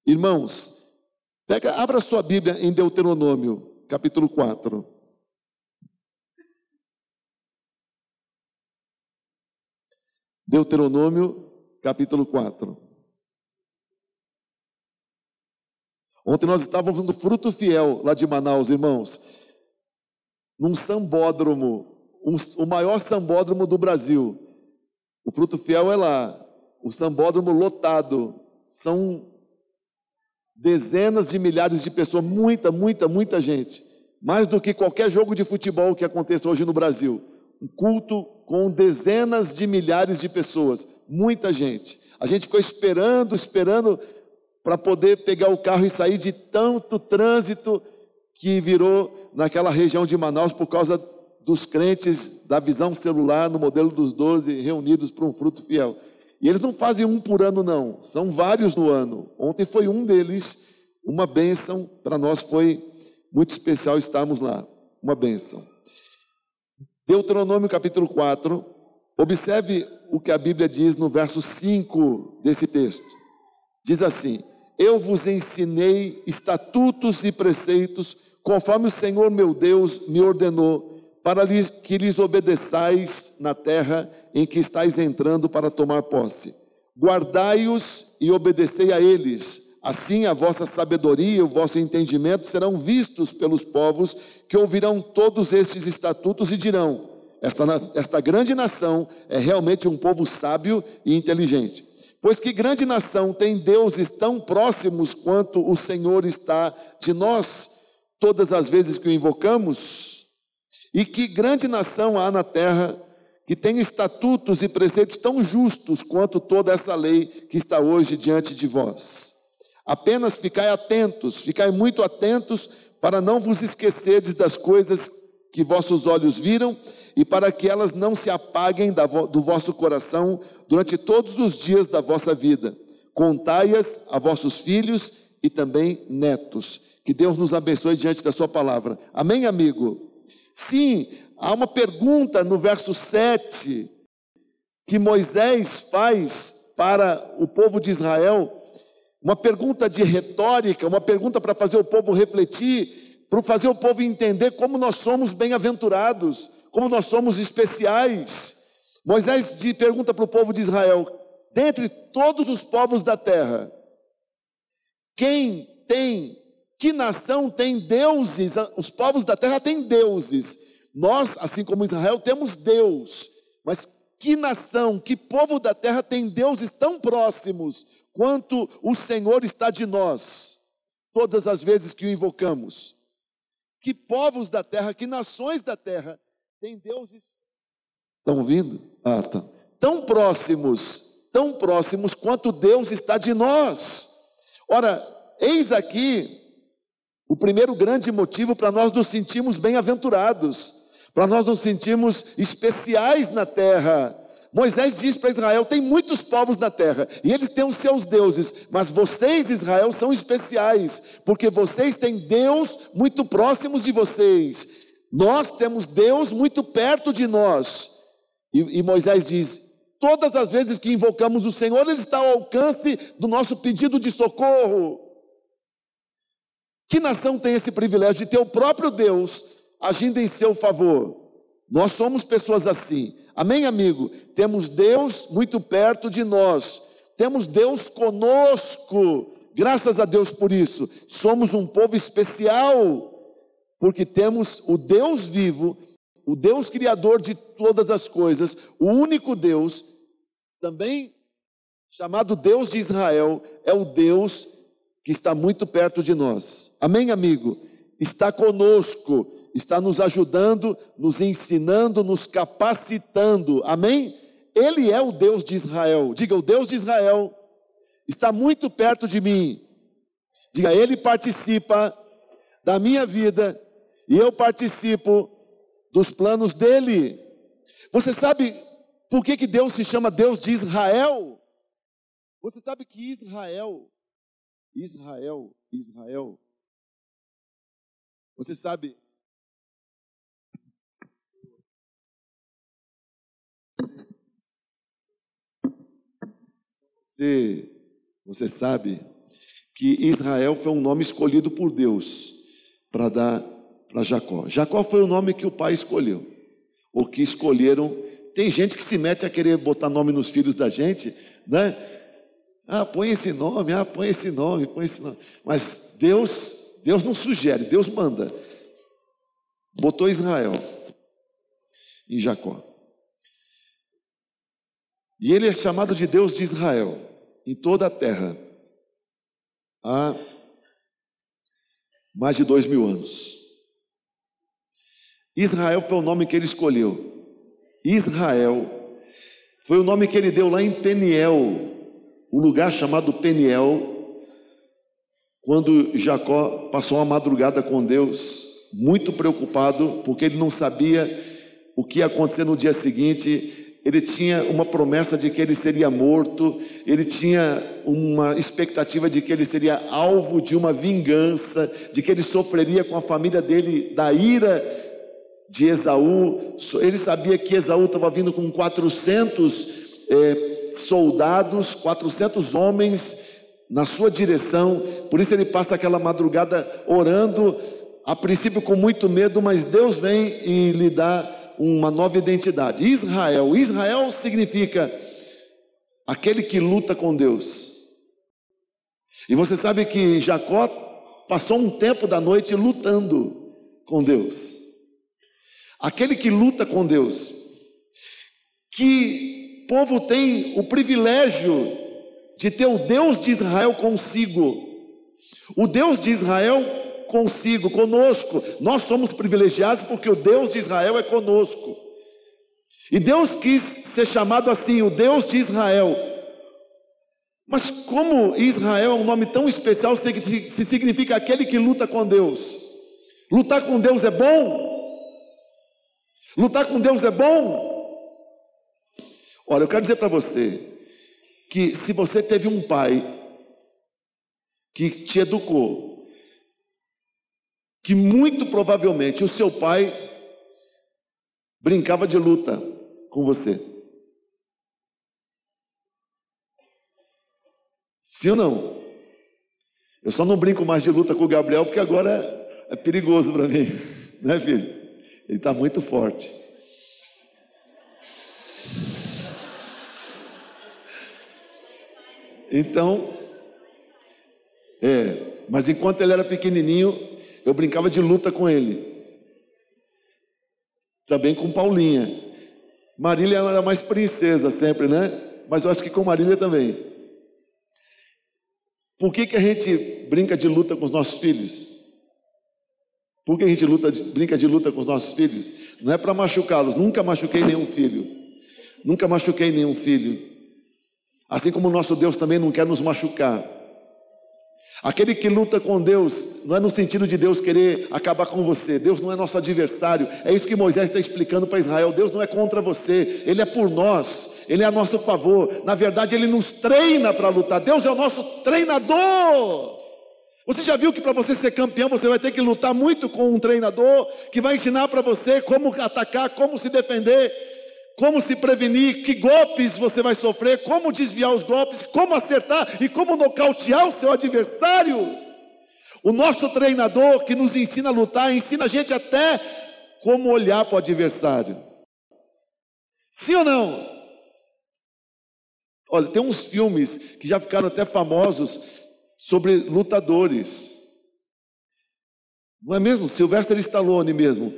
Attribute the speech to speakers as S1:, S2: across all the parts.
S1: Irmãos, abra sua Bíblia em Deuteronômio, capítulo 4. Deuteronômio, capítulo 4. Ontem nós estávamos no Fruto Fiel, lá de Manaus, irmãos, num sambódromo, o maior sambódromo do Brasil. O Fruto Fiel é lá, o sambódromo lotado, são dezenas de milhares de pessoas, muita gente, mais do que qualquer jogo de futebol que aconteça hoje no Brasil. Um culto com dezenas de milhares de pessoas, muita gente. A gente ficou esperando para poder pegar o carro e sair de tanto trânsito que virou naquela região de Manaus por causa dos crentes da visão celular no modelo dos 12 reunidos para um Fruto Fiel. E eles não fazem um por ano não, são vários no ano. Ontem foi um deles, uma bênção, para nós foi muito especial estarmos lá, uma bênção. Deuteronômio capítulo 4, observe o que a Bíblia diz no verso 5 desse texto. Diz assim: eu vos ensinei estatutos e preceitos, conforme o Senhor meu Deus me ordenou, para que lhes obedeçais na terra em que estáis entrando para tomar posse. Guardai-os e obedecei a eles. Assim a vossa sabedoria e o vosso entendimento serão vistos pelos povos, que ouvirão todos estes estatutos e dirão: esta grande nação é realmente um povo sábio e inteligente. Pois que grande nação tem deuses tão próximos quanto o Senhor está de nós, todas as vezes que o invocamos? E que grande nação há na terra que tem estatutos e preceitos tão justos quanto toda essa lei que está hoje diante de vós? Apenas ficai atentos, ficai muito atentos, para não vos esquecerdes das coisas que vossos olhos viram, e para que elas não se apaguem do vosso coração durante todos os dias da vossa vida. Contai-as a vossos filhos e também netos. Que Deus nos abençoe diante da sua palavra. Amém, amigo? Sim, há uma pergunta no verso 7 que Moisés faz para o povo de Israel, uma pergunta de retórica, uma pergunta para fazer o povo refletir, para fazer o povo entender como nós somos bem-aventurados, como nós somos especiais. Moisés pergunta para o povo de Israel: dentre todos os povos da terra, que nação tem deuses? Os povos da terra têm deuses. Nós, assim como Israel, temos Deus. Mas que nação, que povo da terra tem deuses tão próximos quanto o Senhor está de nós, todas as vezes que o invocamos? Que povos da terra, que nações da terra têm deuses? Estão ouvindo? Tá. Tão próximos quanto Deus está de nós. Ora, eis aqui o primeiro grande motivo para nós nos sentirmos bem-aventurados, para nós nos sentirmos especiais na terra. Moisés diz para Israel: tem muitos povos na terra, e eles têm os seus deuses, mas vocês, Israel, são especiais, porque vocês têm Deus muito próximos de vocês. Nós temos Deus muito perto de nós. E Moisés diz: todas as vezes que invocamos o Senhor, Ele está ao alcance do nosso pedido de socorro. Que nação tem esse privilégio de ter o próprio Deus agindo em seu favor? Nós somos pessoas assim. Amém, amigo? Temos Deus muito perto de nós. Temos Deus conosco. Graças a Deus por isso. Somos um povo especial, porque temos o Deus vivo, o Deus criador de todas as coisas, o único Deus, também chamado Deus de Israel, é o Deus que está muito perto de nós. Amém, amigo? Está conosco, está nos ajudando, nos ensinando, nos capacitando. Amém? Ele é o Deus de Israel. Diga: o Deus de Israel está muito perto de mim. Diga: Ele participa da minha vida e eu participo dos planos dele. Você sabe por que Deus se chama Deus de Israel? Você sabe que Israel, você sabe, você sabe que Israel foi um nome escolhido por Deus para dar para Jacó. Jacó foi o nome que o pai escolheu, ou que escolheram. Tem gente que se mete a querer botar nome nos filhos da gente, né? Ah, põe esse nome, põe esse nome, põe esse nome. Mas Deus não sugere, Deus manda. Botou Israel em Jacó. E ele é chamado de Deus de Israel em toda a terra há mais de 2000 anos. Israel foi o nome que ele escolheu. Israel foi o nome que ele deu lá em Peniel, um lugar chamado Peniel, quando Jacó passou uma madrugada com Deus, muito preocupado, porque ele não sabia o que ia acontecer no dia seguinte. Ele tinha uma promessa de que ele seria morto, ele tinha uma expectativa de que ele seria alvo de uma vingança, de que ele sofreria com a família dele da ira de Esaú. Ele sabia que Esaú estava vindo com 400 soldados, 400 homens na sua direção. Por isso ele passa aquela madrugada orando, a princípio com muito medo, mas Deus vem e lhe dá uma nova identidade. Israel significa aquele que luta com Deus. E você sabe que Jacó passou um tempo da noite lutando com Deus. Aquele que luta com Deus. Que povo tem o privilégio de ter o Deus de Israel consigo. O Deus de Israel consigo, conosco. Nós somos privilegiados porque o Deus de Israel é conosco. E Deus quis ser chamado assim, o Deus de Israel. Mas como Israel é um nome tão especial, se significa aquele que luta com Deus. Lutar com Deus é bom? Lutar com Deus é bom? Olha, eu quero dizer para você que se você teve um pai que te educou, que muito provavelmente o seu pai brincava de luta com você. Sim ou não? Eu só não brinco mais de luta com o Gabriel porque agora é perigoso para mim, né, filho? Ele está muito forte. Então, mas enquanto ele era pequenininho, eu brincava de luta com ele. Também com Paulinha. Marília era mais princesa sempre, né? Mas eu acho que com Marília também. Por que a gente brinca de luta com os nossos filhos? Por que a gente brinca de luta com os nossos filhos? Não é para machucá-los. Nunca machuquei nenhum filho. Nunca machuquei nenhum filho. Assim como o nosso Deus também não quer nos machucar. Aquele que luta com Deus, não é no sentido de Deus querer acabar com você. Deus não é nosso adversário. É isso que Moisés está explicando para Israel. Deus não é contra você, Ele é por nós. Ele é a nosso favor. Na verdade, Ele nos treina para lutar. Deus é o nosso treinador. Você já viu que para você ser campeão, você vai ter que lutar muito com um treinador que vai ensinar para você como atacar, como se defender, como se prevenir, que golpes você vai sofrer, como desviar os golpes, como acertar e como nocautear o seu adversário. O nosso treinador que nos ensina a lutar, ensina a gente até como olhar para o adversário. Sim ou não? Olha, tem uns filmes que já ficaram até famosos sobre lutadores. Não é mesmo? Sylvester Stallone mesmo.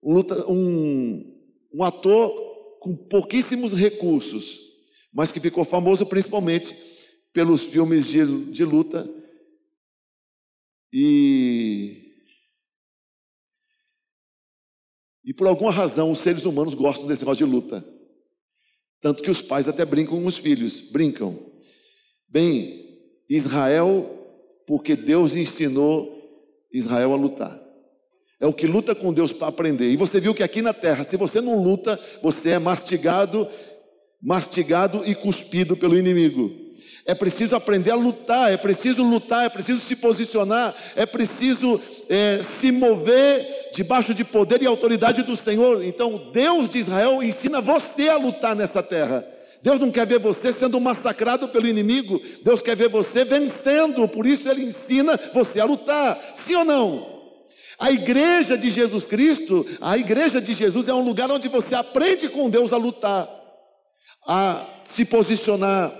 S1: Um ator com pouquíssimos recursos, mas que ficou famoso principalmente pelos filmes de luta. E por alguma razão os seres humanos gostam desse negócio de luta. Tanto que os pais até brincam com os filhos. Brincam. Bem, Israel, porque Deus ensinou Israel a lutar. É o que luta com Deus para aprender. E você viu que aqui na terra, se você não luta, você é mastigado e cuspido pelo inimigo. É preciso aprender a lutar, é preciso se posicionar, é preciso se mover debaixo de poder e autoridade do Senhor. Então Deus de Israel ensina você a lutar nessa terra. Deus não quer ver você sendo massacrado pelo inimigo. Deus quer ver você vencendo. Por isso Ele ensina você a lutar. Sim ou não? A igreja de Jesus Cristo, a igreja de Jesus é um lugar onde você aprende com Deus a lutar, a se posicionar,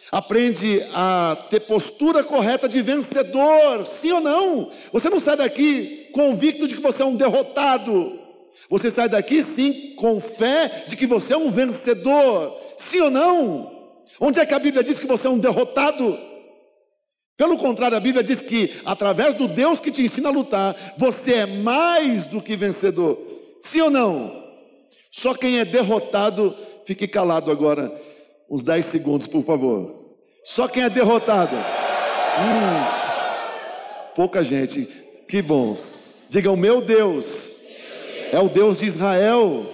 S1: aprende a ter postura correta de vencedor. Sim ou não? Você não sai daqui convicto de que você é um derrotado. Você sai daqui sim com fé de que você é um vencedor. Sim ou não? Onde é que a Bíblia diz que você é um derrotado? Pelo contrário, a Bíblia diz que através do Deus que te ensina a lutar, você é mais do que vencedor. Sim ou não? Só quem é derrotado, fique calado agora uns 10 segundos, por favor. Só quem é derrotado. Pouca gente. Que bom. Diga, o meu Deus é o Deus de Israel.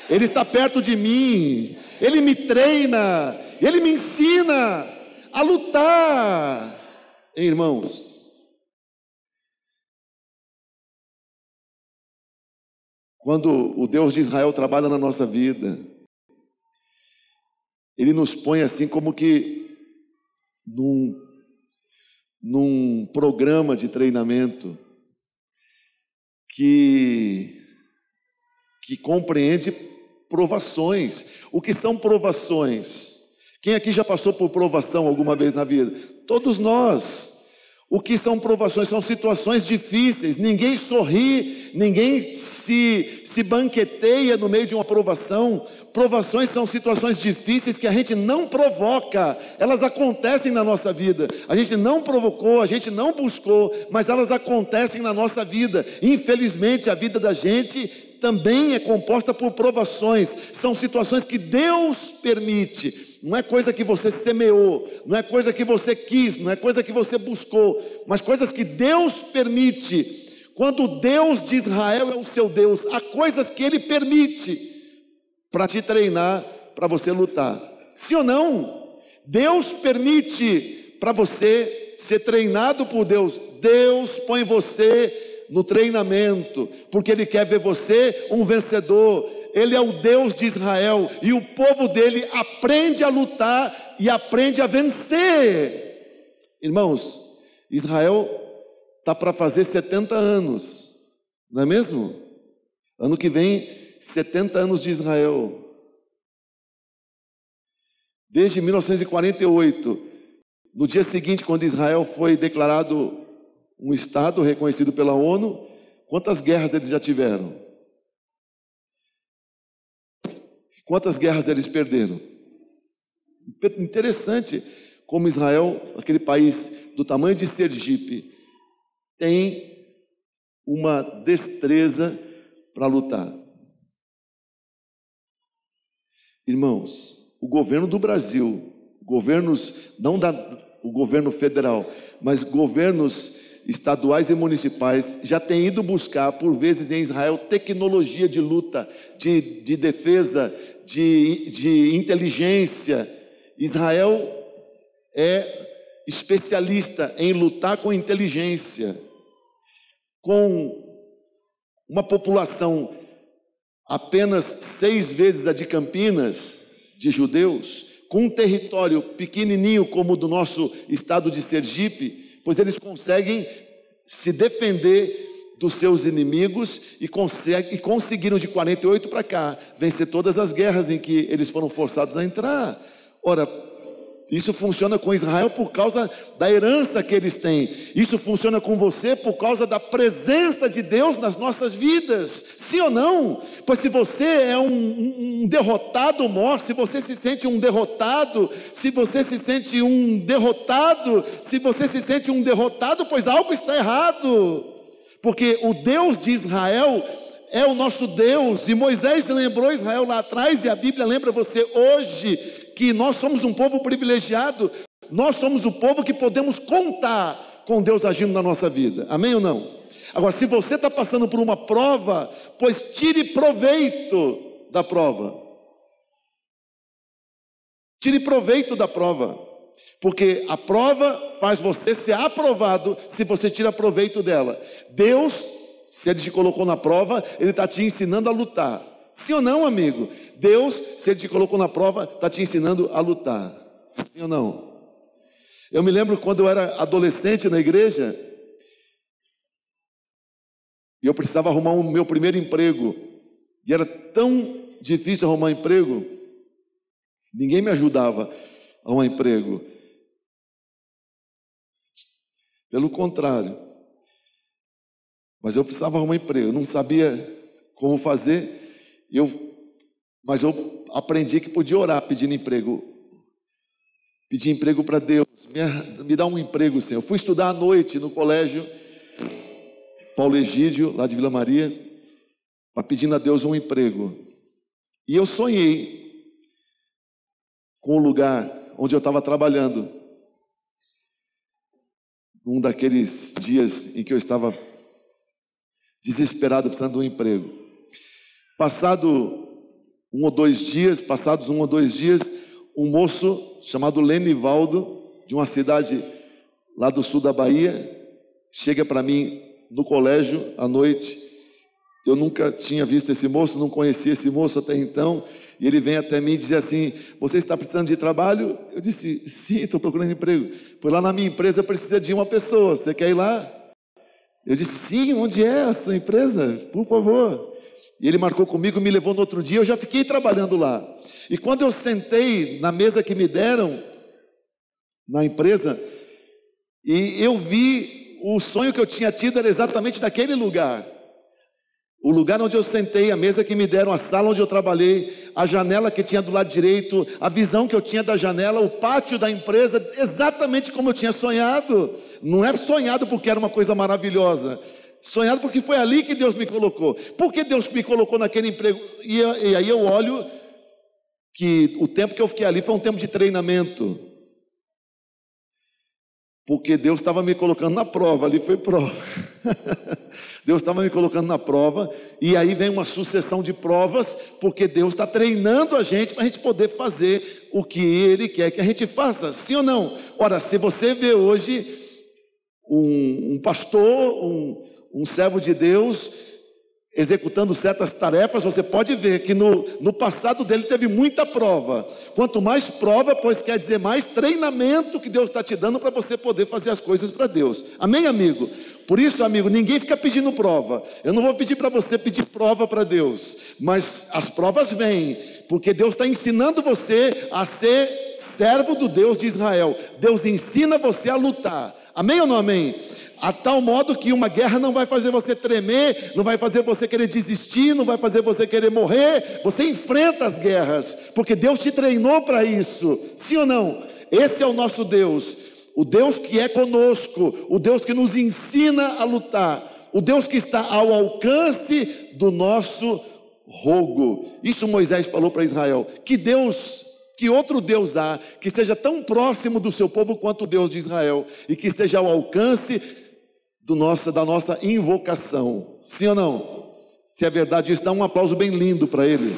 S1: Ele está perto de mim. Ele me treina. Ele me ensina a lutar. Ei, irmãos, quando o Deus de Israel trabalha na nossa vida, Ele nos põe assim como que num programa de treinamento que compreende provações. O que são provações? Quem aqui já passou por provação alguma vez na vida? Todos nós. O que são provações? São situações difíceis. Ninguém sorri, ninguém se banqueteia no meio de uma provação. Provações são situações difíceis que a gente não provoca. Elas acontecem na nossa vida. A gente não provocou, a gente não buscou, mas elas acontecem na nossa vida. Infelizmente, a vida da gente também é composta por provações. São situações que Deus permite. Não é coisa que você semeou, não é coisa que você quis, não é coisa que você buscou, mas coisas que Deus permite. Quando o Deus de Israel é o seu Deus, há coisas que Ele permite para te treinar, para você lutar. Sim ou não? Deus permite para você ser treinado por Deus. Deus põe você no treinamento, porque Ele quer ver você um vencedor. Ele é o Deus de Israel e o povo dele aprende a lutar e aprende a vencer. Irmãos, Israel está para fazer 70 anos, não é mesmo? Ano que vem, 70 anos de Israel. Desde 1948, no dia seguinte, quando Israel foi declarado um Estado reconhecido pela ONU, quantas guerras eles já tiveram? Quantas guerras eles perderam? Interessante como Israel, aquele país do tamanho de Sergipe, tem uma destreza para lutar. Irmãos, o governo do Brasil, governos, não o governo federal, mas governos estaduais e municipais já têm ido buscar, por vezes em Israel, tecnologia de luta, de defesa, de inteligência. Israel é especialista em lutar com inteligência. Com uma população apenas 6 vezes a de Campinas, de judeus, com um território pequenininho como o do nosso estado de Sergipe, pois eles conseguem se defender dos seus inimigos e conseguiram de 48 para cá vencer todas as guerras em que eles foram forçados a entrar. Ora, isso funciona com Israel por causa da herança que eles têm. Isso funciona com você por causa da presença de Deus nas nossas vidas. Sim ou não? Pois se você é um derrotado mor, se você se sente um derrotado, se você se sente um derrotado, pois algo está errado. Porque o Deus de Israel é o nosso Deus. E Moisés lembrou Israel lá atrás, e a Bíblia lembra você hoje, que nós somos um povo privilegiado. Nós somos o povo que podemos contar com Deus agindo na nossa vida. Amém ou não? Agora, se você está passando por uma prova, pois tire proveito da prova. Tire proveito da prova. Porque a prova faz você ser aprovado se você tira proveito dela. Deus, se Ele te colocou na prova, Ele está te ensinando a lutar. Sim ou não, amigo? Deus, se Ele te colocou na prova, está te ensinando a lutar. Sim ou não? Eu me lembro quando eu era adolescente na igreja, e eu precisava arrumar o meu primeiro emprego. E era tão difícil arrumar emprego, ninguém me ajudava a arrumar emprego. Pelo contrário. Mas eu precisava arrumar emprego, eu não sabia como fazer, mas eu aprendi que podia orar pedindo emprego. Pedir emprego para Deus, me dá um emprego, Senhor. Eu fui estudar à noite no colégio Paulo Egídio, lá de Vila Maria, pedindo a Deus um emprego. E eu sonhei com o lugar onde eu estava trabalhando. Um daqueles dias em que eu estava desesperado, precisando de um emprego. Passados um ou dois dias, um moço chamado Lenivaldo, de uma cidade lá do sul da Bahia, chega para mim no colégio à noite. Eu nunca tinha visto esse moço, não conhecia esse moço até então, e ele vem até mim e diz assim: você está precisando de trabalho? Eu disse: sim, estou procurando emprego. Pois lá na minha empresa precisa de uma pessoa, você quer ir lá? Eu disse: sim, onde é a sua empresa? Por favor. E ele marcou comigo, me levou no outro dia, eu já fiquei trabalhando lá. E quando eu sentei na mesa que me deram, na empresa, e eu vi o sonho que eu tinha tido era exatamente naquele lugar. O lugar onde eu sentei, a mesa que me deram, a sala onde eu trabalhei, a janela que tinha do lado direito, a visão que eu tinha da janela, o pátio da empresa, exatamente como eu tinha sonhado. Não é sonhado porque era uma coisa maravilhosa, sonhado porque foi ali que Deus me colocou. Por que Deus me colocou naquele emprego? E aí eu olho que o tempo que eu fiquei ali foi um tempo de treinamento. Porque Deus estava me colocando na prova, ali foi prova. Deus estava me colocando na prova, e aí vem uma sucessão de provas, porque Deus está treinando a gente para a gente poder fazer o que Ele quer que a gente faça, sim ou não? Ora, se você vê hoje um pastor, um servo de Deus, executando certas tarefas, você pode ver que no passado dele teve muita prova. Quanto mais prova, pois quer dizer mais treinamento que Deus está te dando para você poder fazer as coisas para Deus. Amém, amigo? Por isso, amigo, ninguém fica pedindo prova. Eu não vou pedir para você pedir prova para Deus, mas as provas vêm, porque Deus está ensinando você a ser servo do Deus de Israel. Deus ensina você a lutar. Amém ou não amém? A tal modo que uma guerra não vai fazer você tremer, não vai fazer você querer desistir, não vai fazer você querer morrer. Você enfrenta as guerras, porque Deus te treinou para isso. Sim ou não? Esse é o nosso Deus. O Deus que é conosco, o Deus que nos ensina a lutar, o Deus que está ao alcance do nosso rogo. Isso Moisés falou para Israel. Que outro Deus há que seja tão próximo do seu povo quanto o Deus de Israel, e que esteja ao alcance da nossa invocação. Sim ou não? Se é verdade isso, dá um aplauso bem lindo para ele.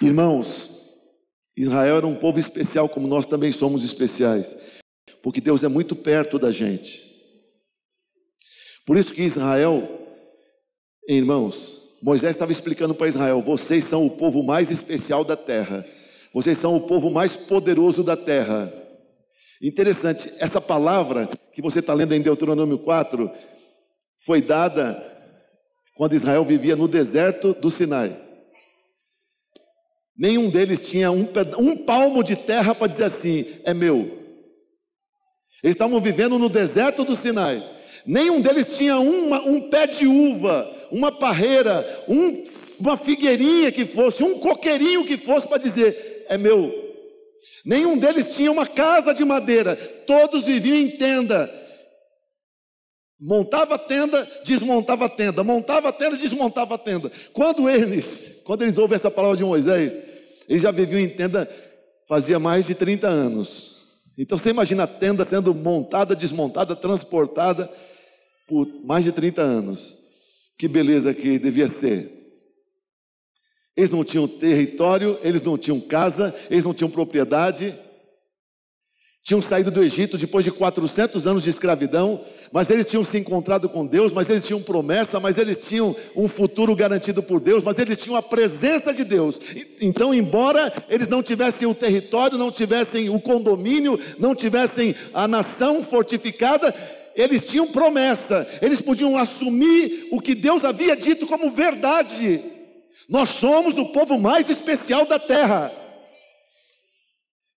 S1: Irmãos, Israel era um povo especial, como nós também somos especiais, porque Deus é muito perto da gente. Por isso que Israel, irmãos, Moisés estava explicando para Israel: vocês são o povo mais especial da terra, vocês são o povo mais poderoso da terra. Interessante, essa palavra que você está lendo em Deuteronômio 4, foi dada quando Israel vivia no deserto do Sinai. Nenhum deles tinha um palmo de terra para dizer assim: é meu. Eles estavam vivendo no deserto do Sinai. Nenhum deles tinha um pé de uva, uma parreira, uma figueirinha que fosse, um coqueirinho que fosse para dizer: é meu. Nenhum deles tinha uma casa de madeira. Todos viviam em tenda. Montava a tenda, desmontava a tenda, montava a tenda, desmontava a tenda. Quando eles ouvem essa palavra de Moisés, eles já viviam em tenda fazia mais de 30 anos. Então você imagina a tenda sendo montada, desmontada, transportada por mais de 30 anos. Que beleza que devia ser. Eles não tinham território, eles não tinham casa, eles não tinham propriedade. Tinham saído do Egito depois de 400 anos de escravidão, mas eles tinham se encontrado com Deus, mas eles tinham promessa, mas eles tinham um futuro garantido por Deus, mas eles tinham a presença de Deus. Então, embora eles não tivessem o território, não tivessem o condomínio, não tivessem a nação fortificada, eles tinham promessa, eles podiam assumir o que Deus havia dito como verdade. Nós somos o povo mais especial da terra.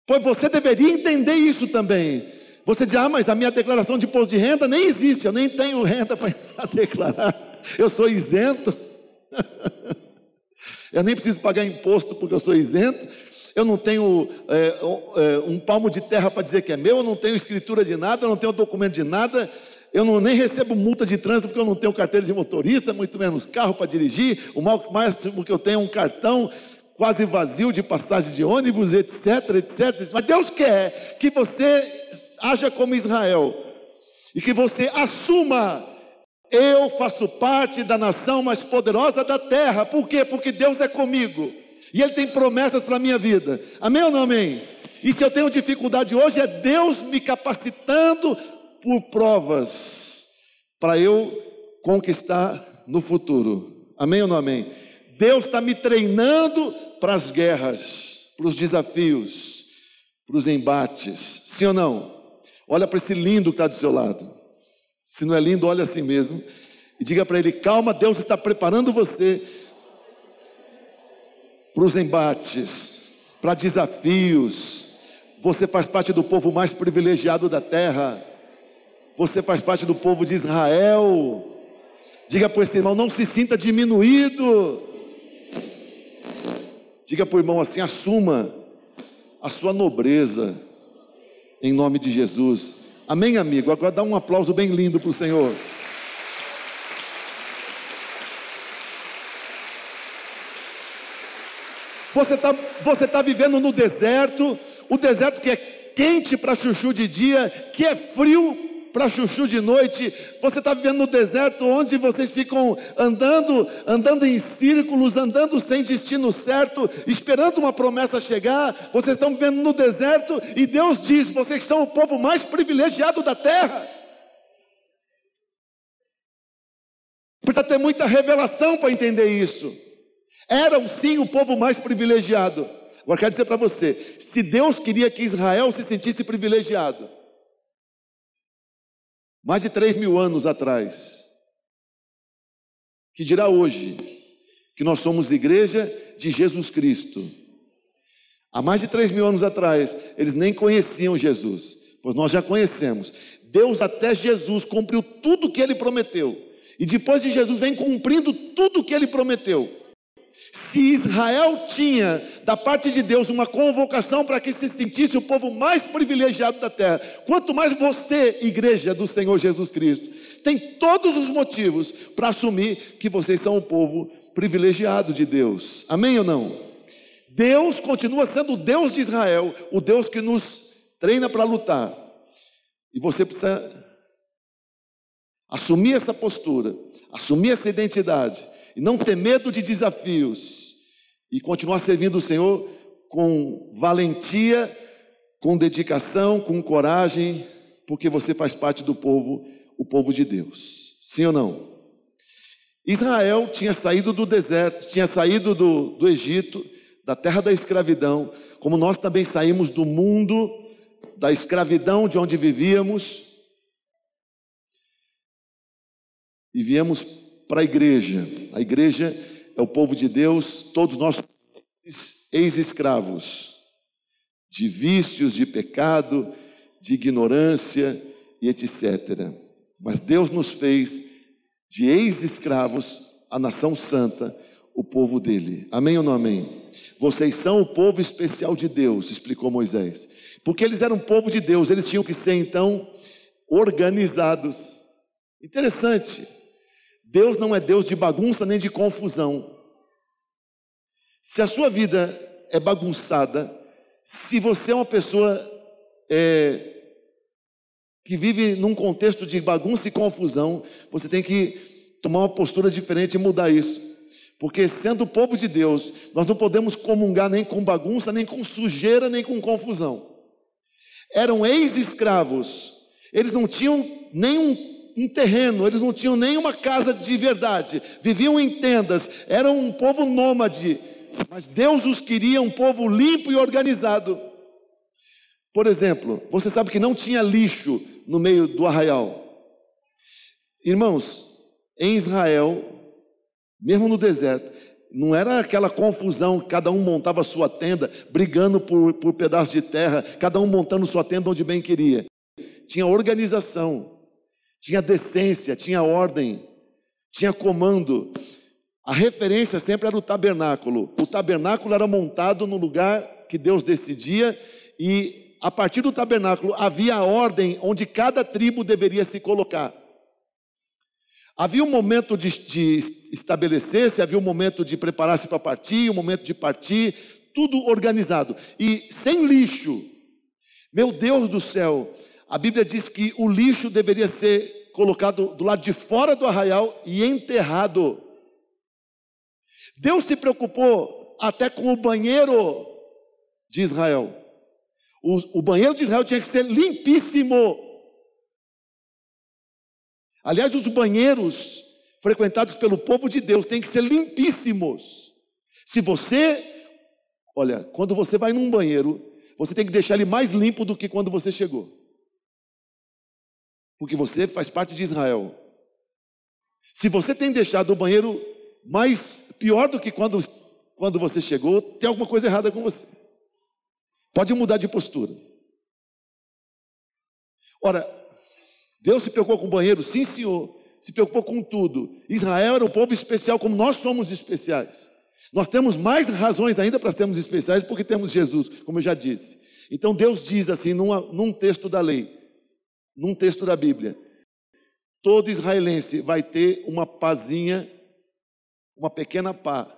S1: Pois você deveria entender isso também. Você diz, mas a minha declaração de imposto de renda nem existe, eu nem tenho renda para declarar, eu sou isento. Eu nem preciso pagar imposto porque eu sou isento. Eu não tenho um palmo de terra para dizer que é meu, eu não tenho escritura de nada, eu não tenho documento de nada, eu nem recebo multa de trânsito porque eu não tenho carteira de motorista, muito menos carro para dirigir, o máximo que eu tenho é um cartão quase vazio de passagem de ônibus, etc, etc. Mas Deus quer que você haja como Israel e que você assuma: eu faço parte da nação mais poderosa da terra. Por quê? Porque Deus é comigo e Ele tem promessas para a minha vida. Amém ou não amém? E se eu tenho dificuldade hoje, é Deus me capacitando por provas para eu conquistar no futuro. Amém ou não amém? Deus está me treinando para as guerras, para os desafios, para os embates. Sim ou não? Olha para esse lindo que está do seu lado. Se não é lindo, olha assim mesmo. E diga para ele: calma, Deus está preparando você para os embates, para desafios. Você faz parte do povo mais privilegiado da terra. Você faz parte do povo de Israel. Diga para esse irmão: não se sinta diminuído. Diga para o irmão assim: assuma a sua nobreza, em nome de Jesus. Amém, amigo? Agora dá um aplauso bem lindo para o Senhor. Você tá vivendo no deserto, o deserto que é quente para chuchu de dia, que é frio para chuchu de noite. Você está vivendo no deserto onde vocês ficam andando em círculos, andando sem destino certo, esperando uma promessa chegar. Vocês estão vivendo no deserto e Deus diz: vocês são o povo mais privilegiado da terra. Precisa ter muita revelação para entender isso. Eram sim o povo mais privilegiado. Agora quero dizer para você: se Deus queria que Israel se sentisse privilegiado mais de 3.000 anos atrás, que dirá hoje que nós somos igreja de Jesus Cristo? Há mais de 3.000 anos atrás, eles nem conheciam Jesus, pois nós já conhecemos. Deus até Jesus cumpriu tudo o que Ele prometeu, e depois de Jesus vem cumprindo tudo o que Ele prometeu. Se Israel tinha da parte de Deus uma convocação para que se sentisse o povo mais privilegiado da terra, quanto mais você, igreja do Senhor Jesus Cristo, tem todos os motivos para assumir que vocês são o povo privilegiado de Deus. Amém ou não? Deus continua sendo o Deus de Israel, o Deus que nos treina para lutar. E você precisa assumir essa postura, assumir essa identidade, e não ter medo de desafios, e continuar servindo o Senhor com valentia, com dedicação, com coragem, porque você faz parte do povo, o povo de Deus. Sim ou não? Israel tinha saído do deserto, tinha saído do Egito, da terra da escravidão, como nós também saímos do mundo da escravidão de onde vivíamos, e viemos para a igreja. A igreja é o povo de Deus, todos nós ex-escravos de vícios, de pecado, de ignorância e etc. Mas Deus nos fez de ex-escravos a nação santa, o povo dele. Amém ou não amém? Vocês são o povo especial de Deus, explicou Moisés. Porque eles eram povo de Deus, eles tinham que ser então organizados. Interessante. Deus não é Deus de bagunça nem de confusão. Se a sua vida é bagunçada, se você é uma pessoa que vive num contexto de bagunça e confusão, você tem que tomar uma postura diferente e mudar isso. Porque sendo o povo de Deus, nós não podemos comungar nem com bagunça, nem com sujeira, nem com confusão. eram ex-escravos. Eles não tinham nenhum terreno, eles não tinham nenhuma casa de verdade, viviam em tendas, eram um povo nômade, mas Deus os queria um povo limpo e organizado. Por exemplo, você sabe que não tinha lixo no meio do arraial. Irmãos, em Israel, mesmo no deserto, não era aquela confusão, cada um montava a sua tenda, brigando por pedaços de terra, cada um montando sua tenda onde bem queria. Tinha organização, tinha decência, tinha ordem, tinha comando. A referência sempre era o tabernáculo. O tabernáculo era montado no lugar que Deus decidia, e a partir do tabernáculo havia a ordem onde cada tribo deveria se colocar. Havia um momento de estabelecer-se, havia um momento de preparar-se para partir, um momento de partir, tudo organizado. E sem lixo. Meu Deus do céu, a Bíblia diz que o lixo deveria ser colocado do lado de fora do arraial e enterrado. Deus se preocupou até com o banheiro de Israel. O banheiro de Israel tinha que ser limpíssimo. Aliás, os banheiros frequentados pelo povo de Deus têm que ser limpíssimos. Olha, quando você vai num banheiro, você tem que deixar ele mais limpo do que quando você chegou. Porque você faz parte de Israel. Se você tem deixado o banheiro mais pior do que quando você chegou, tem alguma coisa errada com você. Pode mudar de postura. Ora, Deus se preocupou com o banheiro? Sim, senhor. Se preocupou com tudo. Israel era um povo especial, como nós somos especiais. Nós temos mais razões ainda para sermos especiais, porque temos Jesus, como eu já disse. Então Deus diz assim, num texto da lei, num texto da Bíblia: todo israelense vai ter uma pazinha, uma pequena pá.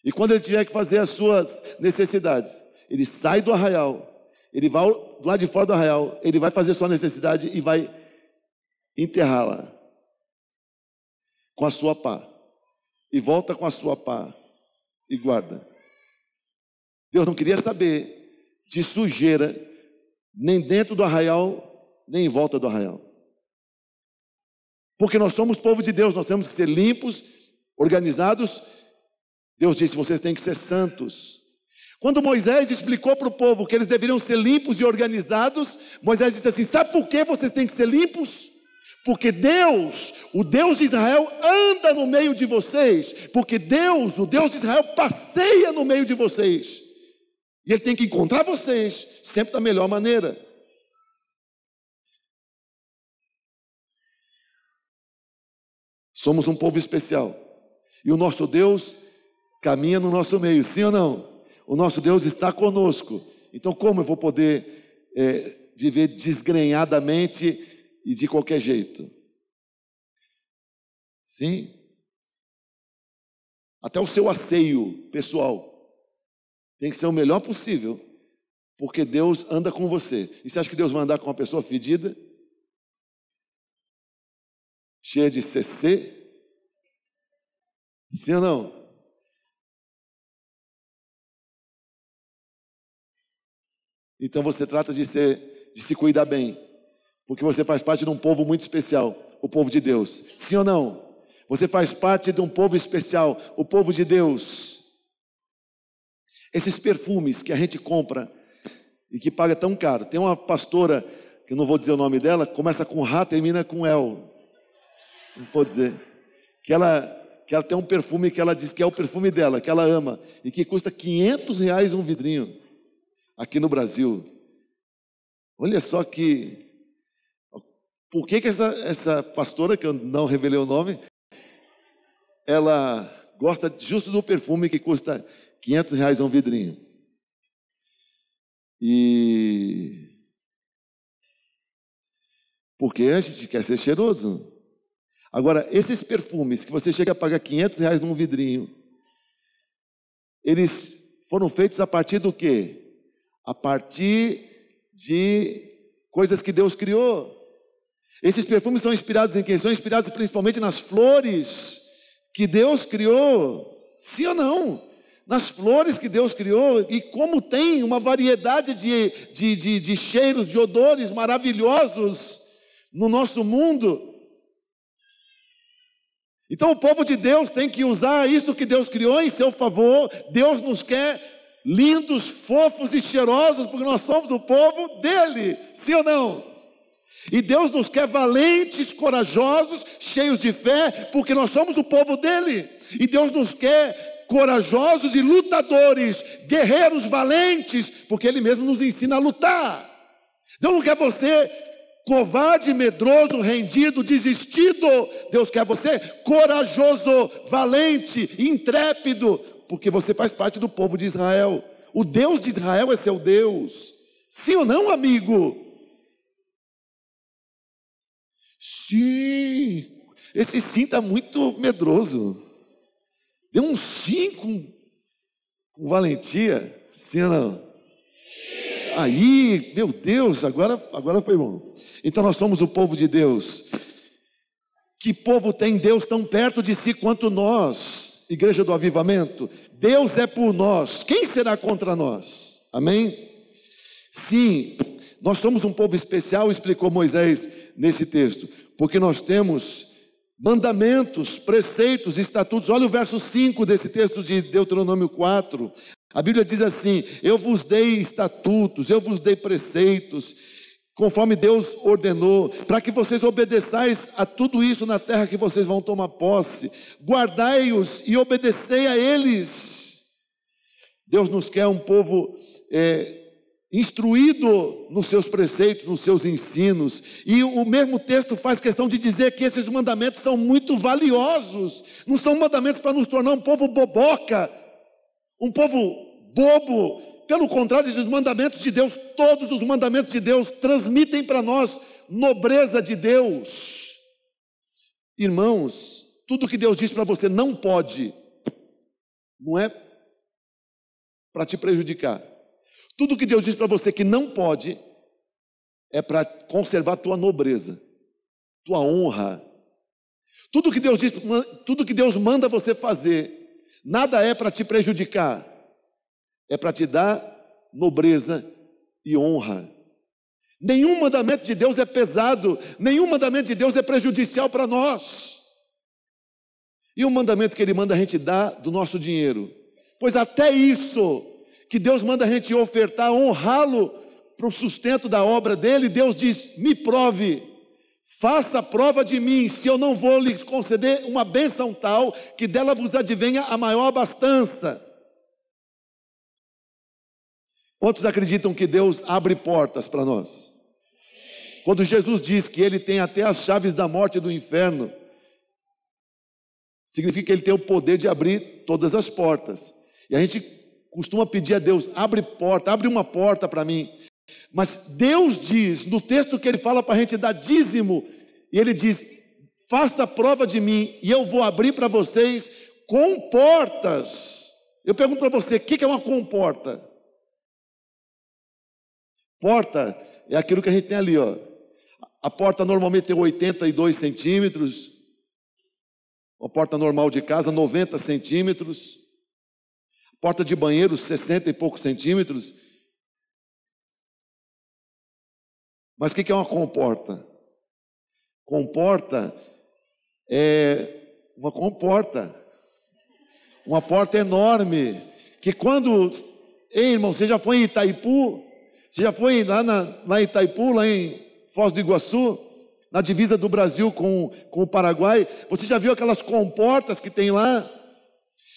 S1: E quando ele tiver que fazer as suas necessidades, ele sai do arraial, ele vai do lado de fora do arraial, ele vai fazer sua necessidade e vai enterrá-la com a sua pá. E volta com a sua pá e guarda. Deus não queria saber de sujeira, nem dentro do arraial, nem em volta do arraial. Porque nós somos povo de Deus, nós temos que ser limpos, organizados. Deus disse: vocês têm que ser santos. Quando Moisés explicou para o povo que eles deveriam ser limpos e organizados, Moisés disse assim: sabe por que vocês têm que ser limpos? Porque Deus, o Deus de Israel, anda no meio de vocês. Porque Deus, o Deus de Israel, passeia no meio de vocês. E Ele tem que encontrar vocês sempre da melhor maneira. Somos um povo especial. E o nosso Deus caminha no nosso meio, sim ou não? O nosso Deus está conosco. Então como eu vou poder viver desgrenhadamente e de qualquer jeito? Sim. Até o seu asseio pessoal tem que ser o melhor possível, porque Deus anda com você. E você acha que Deus vai andar com uma pessoa fedida? Cheia de CC? Sim ou não? Então você trata de se cuidar bem, porque você faz parte de um povo muito especial, o povo de Deus. Sim ou não? Você faz parte de um povo especial, o povo de Deus. Esses perfumes que a gente compra e que paga tão caro. Tem uma pastora, que eu não vou dizer o nome dela, começa com Rá, termina com El. Não pode dizer. Que ela tem um perfume que ela diz que é o perfume dela, que ela ama, e que custa R$500 um vidrinho, aqui no Brasil. Olha só que... Por que essa pastora, que eu não revelei o nome, ela gosta justo do perfume que custa R$500 um vidrinho? E... porque a gente quer ser cheiroso. Agora, esses perfumes que você chega a pagar R$500 num vidrinho, eles foram feitos a partir do quê? A partir de coisas que Deus criou. Esses perfumes são inspirados em quem? São inspirados principalmente nas flores que Deus criou. Sim ou não? nas flores que Deus criou, e como tem uma variedade de cheiros, de odores maravilhosos no nosso mundo. Então o povo de Deus tem que usar isso que Deus criou em seu favor. Deus nos quer lindos, fofos e cheirosos, porque nós somos o povo dele, sim ou não? E Deus nos quer valentes, corajosos, cheios de fé, porque nós somos o povo dele. E Deus nos quer corajosos e lutadores, guerreiros valentes, porque ele mesmo nos ensina a lutar. Deus não quer você covarde, medroso, rendido, desistido. Deus quer você corajoso, valente, intrépido, porque você faz parte do povo de Israel. O Deus de Israel é seu Deus. Sim ou não, amigo? Sim. Esse sim está muito medroso. Dê um sim com valentia. Sim ou não? Aí, meu Deus, agora foi bom. Então nós somos o povo de Deus. Que povo tem Deus tão perto de si quanto nós? Igreja do Avivamento. Deus é por nós. Quem será contra nós? Amém? Sim, nós somos um povo especial, explicou Moisés nesse texto, porque nós temos mandamentos, preceitos, estatutos. Olha o verso 5 desse texto de Deuteronômio 4. A Bíblia diz assim: eu vos dei estatutos, eu vos dei preceitos, conforme Deus ordenou, para que vocês obedeçais a tudo isso na terra que vocês vão tomar posse. Guardai-os e obedecei a eles. Deus nos quer um povo instruído nos seus preceitos, nos seus ensinos. E o mesmo texto faz questão de dizer que esses mandamentos são muito valiosos. Não são mandamentos para nos tornar um povo boboca, um povo bobo. Pelo contrário, os mandamentos de Deus, todos os mandamentos de Deus transmitem para nós nobreza de Deus. Irmãos, tudo que Deus diz para você não pode, não é para te prejudicar. Tudo que Deus diz para você que não pode, é para conservar tua nobreza, tua honra. Tudo que Deus diz, tudo que Deus manda você fazer, nada é para te prejudicar, é para te dar nobreza e honra. Nenhum mandamento de Deus é pesado, nenhum mandamento de Deus é prejudicial para nós. E o mandamento que Ele manda a gente dar do nosso dinheiro, pois até isso que Deus manda a gente ofertar, honrá-lo para o sustento da obra dele, Deus diz: me prove, faça prova de mim, se eu não vou lhes conceder uma bênção tal, que dela vos advenha a maior abastança. Quantos acreditam que Deus abre portas para nós? Quando Jesus diz que Ele tem até as chaves da morte e do inferno, significa que Ele tem o poder de abrir todas as portas. E a gente costuma pedir a Deus: abre porta, abre uma porta para mim. Mas Deus diz, no texto que Ele fala para a gente dar dízimo, e Ele diz: faça prova de mim, e eu vou abrir para vocês comportas. Eu pergunto para você, o que é uma comporta? Porta é aquilo que a gente tem ali, ó. A porta normalmente tem 82 centímetros. Uma porta normal de casa, 90 centímetros. Porta de banheiro, 60 e poucos centímetros. Mas o que é uma comporta? Comporta é uma comporta. Uma porta enorme. Que quando... Ei, irmão, você já foi em Itaipu? Você já foi lá em Itaipu, lá em Foz do Iguaçu? Na divisa do Brasil com o Paraguai? Você já viu aquelas comportas que tem lá?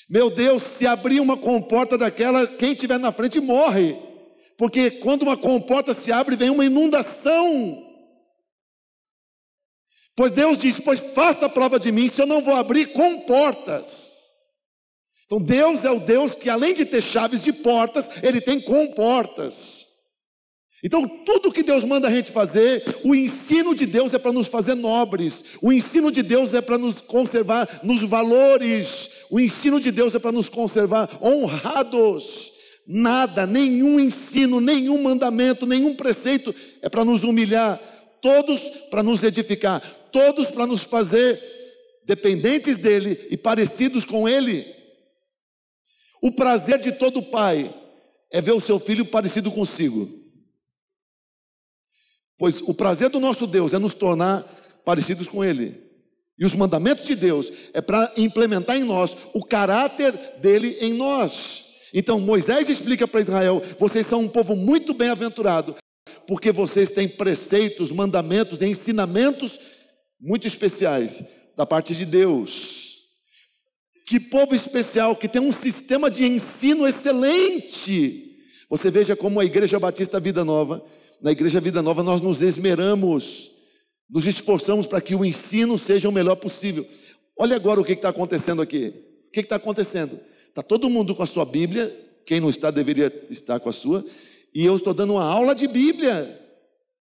S1: Meu Deus, se abrir uma comporta daquela, quem estiver na frente morre. Porque quando uma comporta se abre, vem uma inundação. Pois Deus diz: pois faça a prova de mim, se eu não vou abrir comportas. Então Deus é o Deus que, além de ter chaves de portas, Ele tem comportas. Então tudo que Deus manda a gente fazer, o ensino de Deus é para nos fazer nobres. O ensino de Deus é para nos conservar nos valores. O ensino de Deus é para nos conservar honrados. Nada, nenhum ensino, nenhum mandamento, nenhum preceito é para nos humilhar. Todos para nos edificar, todos para nos fazer dependentes dEle e parecidos com Ele. O prazer de todo pai é ver o seu filho parecido consigo. Pois o prazer do nosso Deus é nos tornar parecidos com Ele. E os mandamentos de Deus é para implementar em nós o caráter dele em nós. Então Moisés explica para Israel: vocês são um povo muito bem-aventurado, porque vocês têm preceitos, mandamentos, ensinamentos muito especiais da parte de Deus. Que povo especial, que tem um sistema de ensino excelente. Você veja como a Igreja Batista Vida Nova, na Igreja Vida Nova nós nos esmeramos, nos esforçamos para que o ensino seja o melhor possível. Olha agora o que está acontecendo aqui. O que está acontecendo? Está todo mundo com a sua Bíblia, quem não está deveria estar com a sua, e eu estou dando uma aula de Bíblia.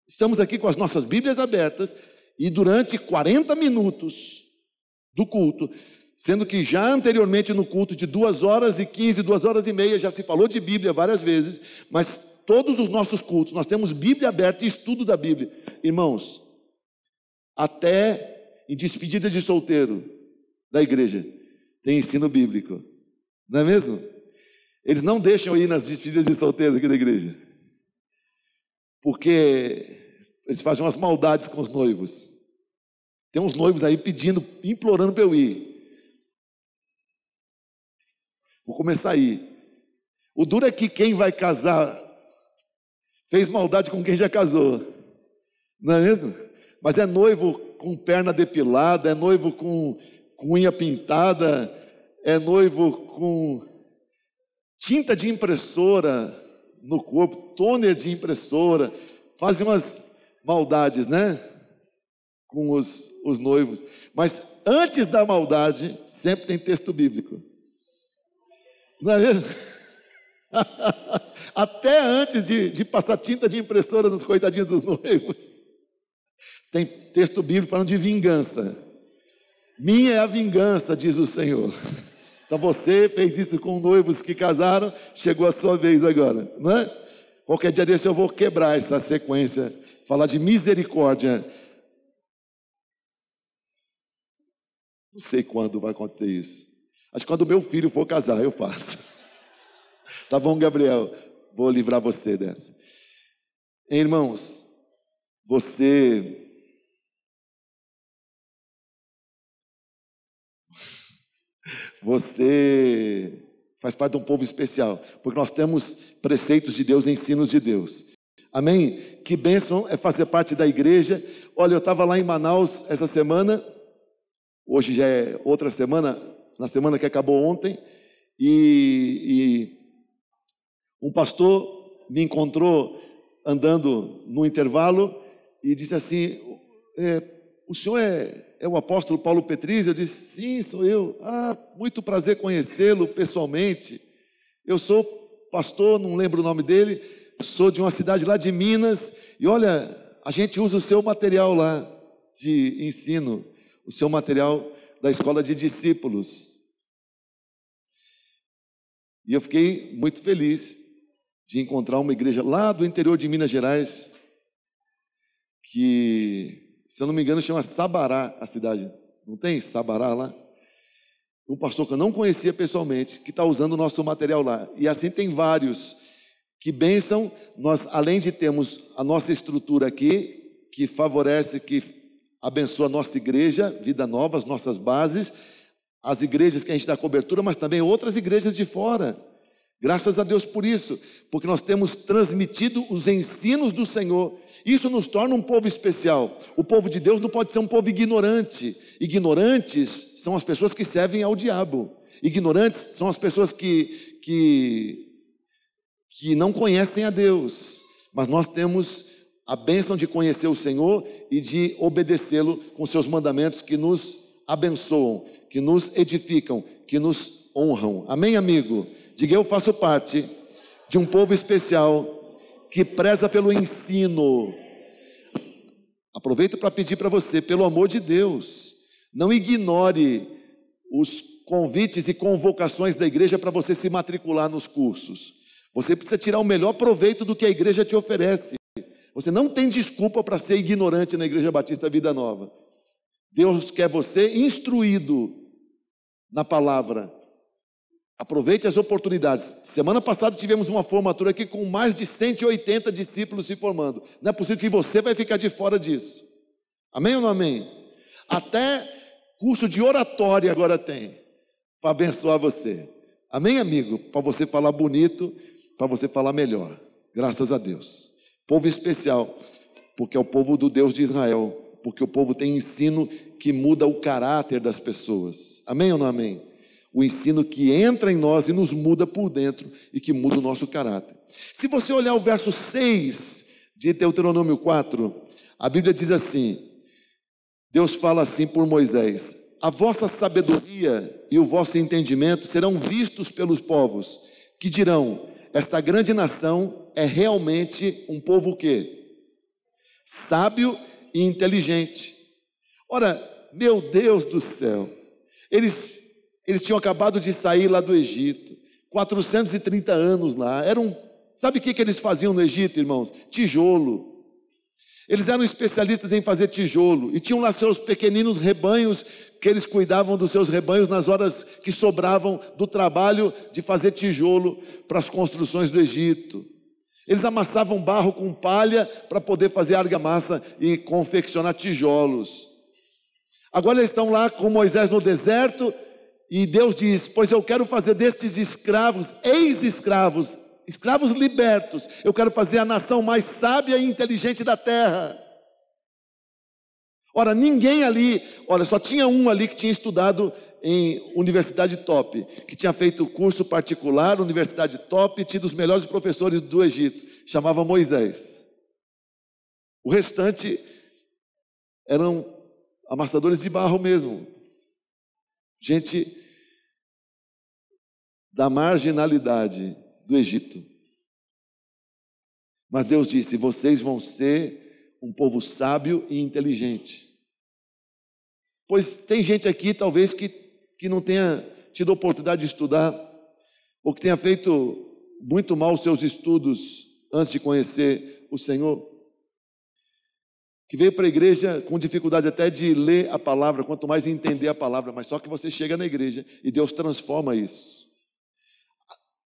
S1: Estamos aqui com as nossas Bíblias abertas, e durante 40 minutos do culto, sendo que já anteriormente no culto de 2h15, 2h30, já se falou de Bíblia várias vezes, mas todos os nossos cultos, nós temos Bíblia aberta e estudo da Bíblia. Irmãos, até em despedida de solteiro da igreja, tem ensino bíblico. Não é mesmo? Eles não deixam ir nas despedidas de solteiro aqui da igreja, porque eles fazem umas maldades com os noivos. Tem uns noivos aí pedindo, implorando para eu ir. Vou começar a ir. O duro é que quem vai casar fez maldade com quem já casou. Não é mesmo? Mas é noivo com perna depilada, é noivo com unha pintada, é noivo com tinta de impressora no corpo, toner de impressora. Fazem umas maldades, né? Com os noivos. Mas antes da maldade, sempre tem texto bíblico. Não é mesmo? Até antes de passar tinta de impressora nos coitadinhos dos noivos, tem texto bíblico falando de vingança. Minha é a vingança, diz o Senhor. Então você fez isso com noivos que casaram, chegou a sua vez agora, não é? Qualquer dia desse eu vou quebrar essa sequência, falar de misericórdia. Não sei quando vai acontecer isso. Acho que quando meu filho for casar, eu faço. Tá bom, Gabriel? Vou livrar você dessa. Irmãos, você faz parte de um povo especial, porque nós temos preceitos de Deus, ensinos de Deus. Amém? Que bênção é fazer parte da igreja. Olha, eu estava lá em Manaus essa semana, hoje já é outra semana, na semana que acabou ontem, e um pastor me encontrou andando no intervalo e disse assim: o senhor é o apóstolo Paulo Petrizzi? Eu disse: sim, sou eu. Ah, muito prazer conhecê-lo pessoalmente. Eu sou pastor, não lembro o nome dele, sou de uma cidade lá de Minas, e olha, a gente usa o seu material lá de ensino, o seu material da escola de discípulos. E eu fiquei muito feliz de encontrar uma igreja lá do interior de Minas Gerais, que, se eu não me engano, chama Sabará a cidade. Não tem Sabará lá? Um pastor que eu não conhecia pessoalmente, que está usando o nosso material lá. E assim tem vários. Que bênção, nós, além de termos a nossa estrutura aqui, que favorece, que abençoa a nossa igreja, Vida Nova, as nossas bases, as igrejas que a gente dá cobertura, mas também outras igrejas de fora. Graças a Deus por isso, porque nós temos transmitido os ensinos do Senhor. Isso nos torna um povo especial. O povo de Deus não pode ser um povo ignorante. Ignorantes são as pessoas que servem ao diabo. Ignorantes são as pessoas que não conhecem a Deus. Mas nós temos a bênção de conhecer o Senhor e de obedecê-lo com seus mandamentos que nos abençoam, que nos edificam, que nos honram. Amém, amigo? Diga: eu faço parte de um povo especial que preza pelo ensino. Aproveito para pedir para você, pelo amor de Deus, não ignore os convites e convocações da igreja para você se matricular nos cursos. Você precisa tirar o melhor proveito do que a igreja te oferece. Você não tem desculpa para ser ignorante na Igreja Batista Vida Nova. Deus quer você instruído na palavra. Aproveite as oportunidades. Semana passada tivemos uma formatura aqui com mais de 180 discípulos se formando. Não é possível que você vai ficar de fora disso. Amém ou não amém? Até curso de oratória agora tem, para abençoar você. Amém, amigo? Para você falar bonito, para você falar melhor. Graças a Deus. Povo especial, porque é o povo do Deus de Israel. Porque o povo tem ensino que muda o caráter das pessoas. Amém ou não amém? O ensino que entra em nós e nos muda por dentro e que muda o nosso caráter. Se você olhar o verso 6 de Deuteronômio 4, a Bíblia diz assim, Deus fala assim por Moisés: a vossa sabedoria e o vosso entendimento serão vistos pelos povos, que dirão, esta grande nação é realmente um povo o quê? Sábio e inteligente. Ora, meu Deus do céu, eles tinham acabado de sair lá do Egito, 430 anos lá, sabe o que eles faziam no Egito, irmãos? Tijolo. Eles eram especialistas em fazer tijolo, e tinham lá seus pequeninos rebanhos, que eles cuidavam dos seus rebanhos nas horas que sobravam do trabalho de fazer tijolo para as construções do Egito. Eles amassavam barro com palha para poder fazer argamassa e confeccionar tijolos. Agora eles estão lá com Moisés no deserto, e Deus diz, pois eu quero fazer destes escravos, ex-escravos, escravos libertos, eu quero fazer a nação mais sábia e inteligente da terra. Ora, ninguém ali, só tinha um ali que tinha estudado em universidade top, que tinha feito curso particular, universidade top, e tido os melhores professores do Egito, chamava Moisés. O restante eram amassadores de barro mesmo, gente da marginalidade do Egito. Mas Deus disse, vocês vão ser um povo sábio e inteligente. Pois tem gente aqui, talvez, que não tenha tido oportunidade de estudar, ou que tenha feito muito mal os seus estudos antes de conhecer o Senhor, que veio para a igreja com dificuldade até de ler a palavra, quanto mais entender a palavra, mas só que você chega na igreja e Deus transforma isso.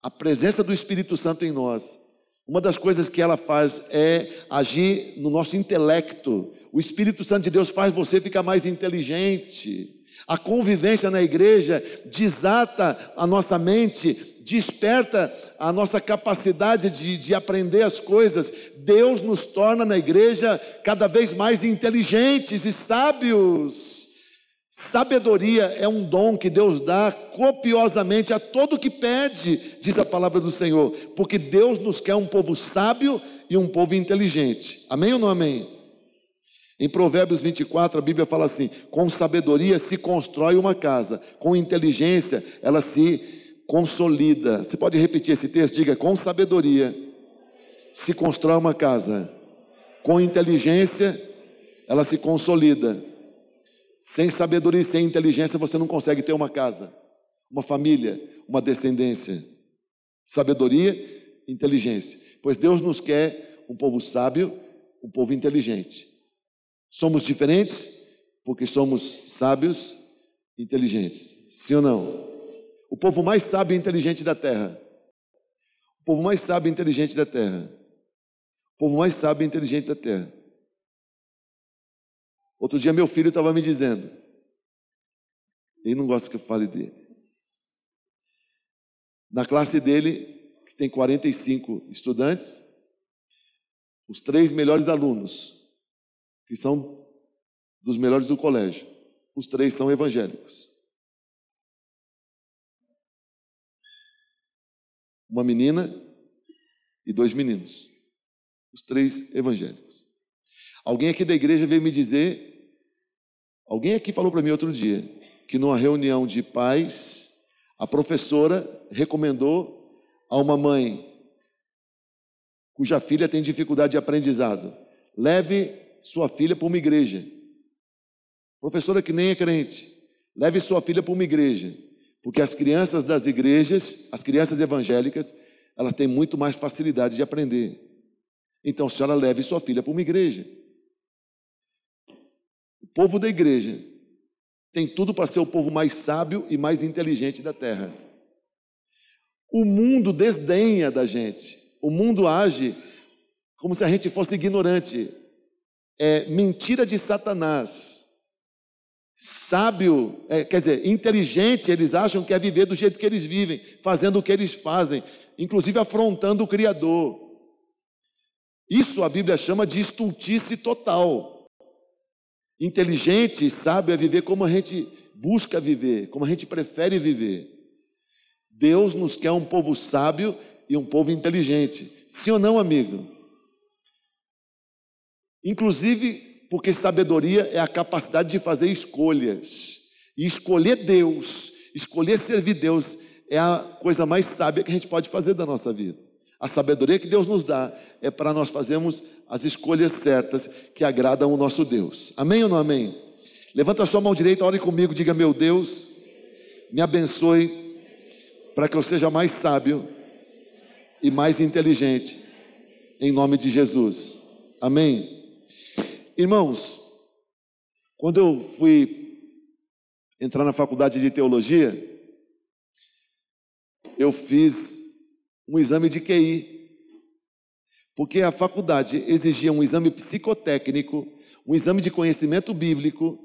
S1: A presença do Espírito Santo em nós, uma das coisas que ela faz é agir no nosso intelecto. O Espírito Santo de Deus faz você ficar mais inteligente. A convivência na igreja desata a nossa mente, desperta a nossa capacidade de aprender as coisas. Deus nos torna na igreja cada vez mais inteligentes e sábios. Sabedoria é um dom que Deus dá copiosamente a todo que pede, diz a palavra do Senhor, porque Deus nos quer um povo sábio e um povo inteligente. Amém ou não amém? Em Provérbios 24, a Bíblia fala assim, com sabedoria se constrói uma casa, com inteligência ela se consolida. Você pode repetir esse texto? Diga, com sabedoria se constrói uma casa, com inteligência ela se consolida. Sem sabedoria e sem inteligência você não consegue ter uma casa, uma família, uma descendência. Sabedoria e inteligência. Pois Deus nos quer um povo sábio, um povo inteligente. Somos diferentes porque somos sábios e inteligentes. Sim ou não? O povo mais sábio e inteligente da terra. O povo mais sábio e inteligente da terra. O povo mais sábio e inteligente da terra. Outro dia meu filho estava me dizendo, ele não gosta que eu fale dele. Na classe dele, que tem 45 estudantes, os 3 melhores alunos, que são dos melhores do colégio, os 3 são evangélicos. Uma menina e 2 meninos, os 3 evangélicos. Alguém aqui da igreja veio me dizer, alguém aqui falou para mim outro dia, que numa reunião de pais, a professora recomendou a uma mãe cuja filha tem dificuldade de aprendizado, leve sua filha para uma igreja. Professora que nem é crente, leve sua filha para uma igreja, porque as crianças das igrejas, as crianças evangélicas, elas têm muito mais facilidade de aprender. Então a senhora leve sua filha para uma igreja. O povo da igreja tem tudo para ser o povo mais sábio e mais inteligente da terra. O mundo desdenha da gente. O mundo age como se a gente fosse ignorante. É mentira de Satanás. Sábio, inteligente, eles acham que é viver do jeito que eles vivem, fazendo o que eles fazem, inclusive afrontando o Criador. Isso a Bíblia chama de estultice total. Inteligente, sábio é viver como a gente busca viver, como a gente prefere viver. Deus nos quer um povo sábio e um povo inteligente. Sim ou não, amigo? Inclusive, porque sabedoria é a capacidade de fazer escolhas. E escolher Deus, escolher servir Deus, é a coisa mais sábia que a gente pode fazer da nossa vida. A sabedoria que Deus nos dá é para nós fazermos as escolhas certas que agradam o nosso Deus. Amém ou não amém? Levanta a sua mão direita, ore comigo, diga: meu Deus, me abençoe para que eu seja mais sábio e mais inteligente, em nome de Jesus. Amém? Irmãos, quando eu fui entrar na faculdade de teologia, eu fiz um exame de QI, porque a faculdade exigia um exame psicotécnico, um exame de conhecimento bíblico,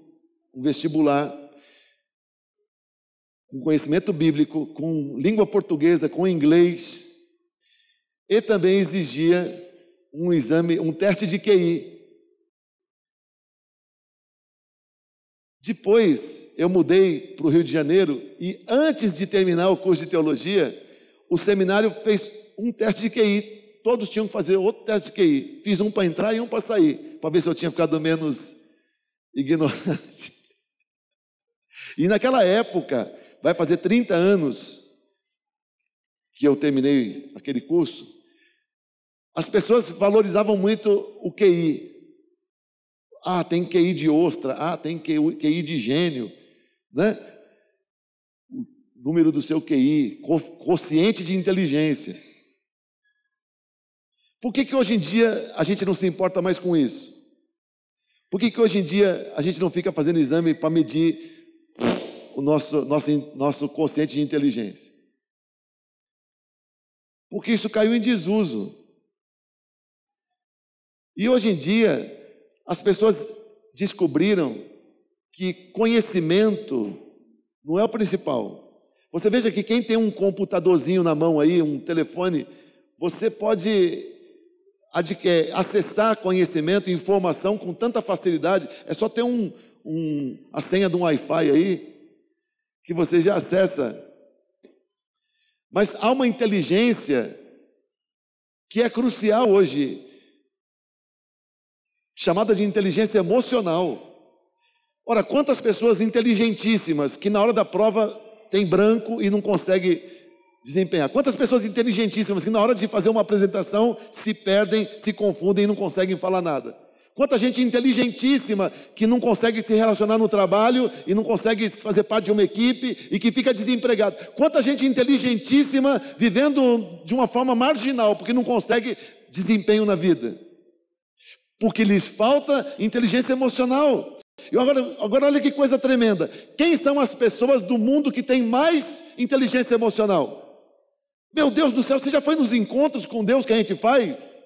S1: um vestibular, com conhecimento bíblico, com língua portuguesa, com inglês, e também exigia um exame, um teste de QI. Depois eu mudei para o Rio de Janeiro e antes de terminar o curso de teologia, o seminário fez um teste de QI. Todos tinham que fazer outro teste de QI. Fiz um para entrar e um para sair, para ver se eu tinha ficado menos ignorante. E naquela época, vai fazer 30 anos que eu terminei aquele curso, as pessoas valorizavam muito o QI. Ah, tem QI de ostra, tem QI de gênio, né? O número do seu QI, quociente de inteligência. Por que hoje em dia a gente não se importa mais com isso? Por que hoje em dia a gente não fica fazendo exame para medir o nosso quociente de inteligência? Porque isso caiu em desuso. E hoje em dia as pessoas descobriram que conhecimento não é o principal. Você veja que quem tem um computadorzinho na mão aí, um telefone, você pode acessar conhecimento, informação com tanta facilidade. É só ter a senha de um Wi-Fi aí, que você já acessa. Mas há uma inteligência que é crucial hoje, chamada de inteligência emocional. Ora, quantas pessoas inteligentíssimas que na hora da prova tem branco e não consegue desempenhar? Quantas pessoas inteligentíssimas que na hora de fazer uma apresentação se perdem, se confundem e não conseguem falar nada? Quanta gente inteligentíssima que não consegue se relacionar no trabalho e não consegue fazer parte de uma equipe e que fica desempregado? Quanta gente inteligentíssima vivendo de uma forma marginal porque não consegue desempenho na vida? Porque lhes falta inteligência emocional. E agora olha que coisa tremenda. Quem são as pessoas do mundo que têm mais inteligência emocional? Meu Deus do céu, você já foi nos encontros com Deus que a gente faz?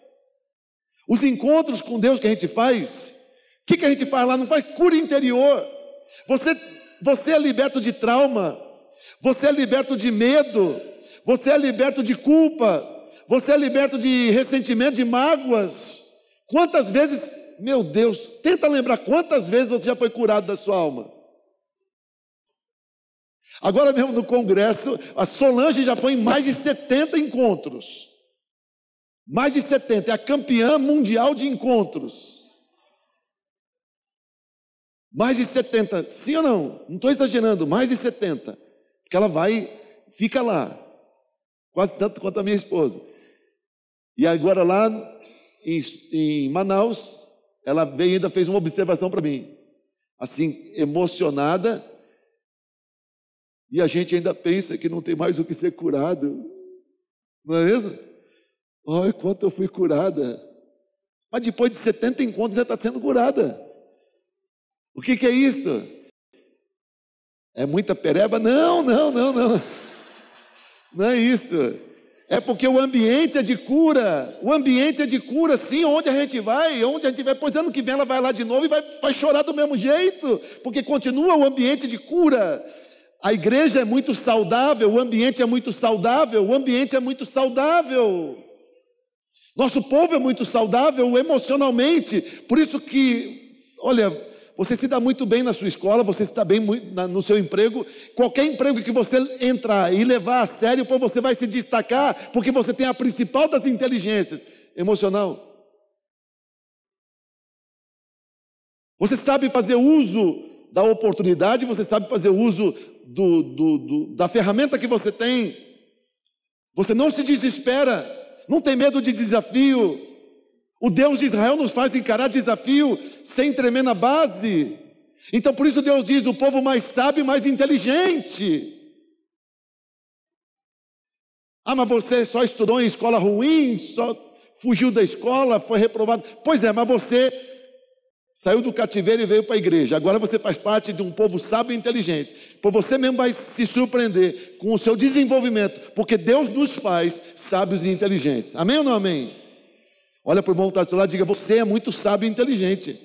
S1: Os encontros com Deus que a gente faz, o que a gente faz lá? Não faz cura interior. Você é liberto de trauma, você é liberto de medo, você é liberto de culpa, você é liberto de ressentimento, de mágoas. Quantas vezes, meu Deus, tenta lembrar quantas vezes você já foi curado da sua alma. Agora mesmo no congresso, a Solange já foi em mais de 70 encontros. Mais de 70, é a campeã mundial de encontros. Mais de 70, sim ou não? Não estou exagerando, mais de 70. Porque ela fica lá, quase tanto quanto a minha esposa. E agora lá em Manaus, ela veio e ainda fez uma observação para mim, assim, emocionada, e a gente ainda pensa que não tem mais o que ser curado, não é mesmo? Ai, quanto eu fui curada. Mas depois de 70 encontros, já está sendo curada. O que é isso? É muita pereba? Não. Não é isso. É porque o ambiente é de cura. O ambiente é de cura, sim. Onde a gente vai, pois ano que vem ela vai lá de novo e vai chorar do mesmo jeito, porque continua o ambiente de cura. A igreja é muito saudável, o ambiente é muito saudável, o ambiente é muito saudável. Nosso povo é muito saudável emocionalmente. Por isso que, olha, você se dá muito bem na sua escola, você se dá bem no seu emprego. Qualquer emprego que você entrar e levar a sério, pô, você vai se destacar, porque você tem a principal das inteligências, emocional. Você sabe fazer uso da oportunidade, você sabe fazer uso da ferramenta que você tem. Você não se desespera, não tem medo de desafio. O Deus de Israel nos faz encarar desafio sem tremer na base. Então por isso Deus diz, o povo mais sábio e mais inteligente. Ah, mas você só estudou em escola ruim, só fugiu da escola, foi reprovado. Pois é, mas você saiu do cativeiro e veio para a igreja. Agora você faz parte de um povo sábio e inteligente. Por você mesmo vai se surpreender com o seu desenvolvimento, porque Deus nos faz sábios e inteligentes. Amém ou não amém? Olha para o irmão que está do seu lado e diga, você é muito sábio e inteligente.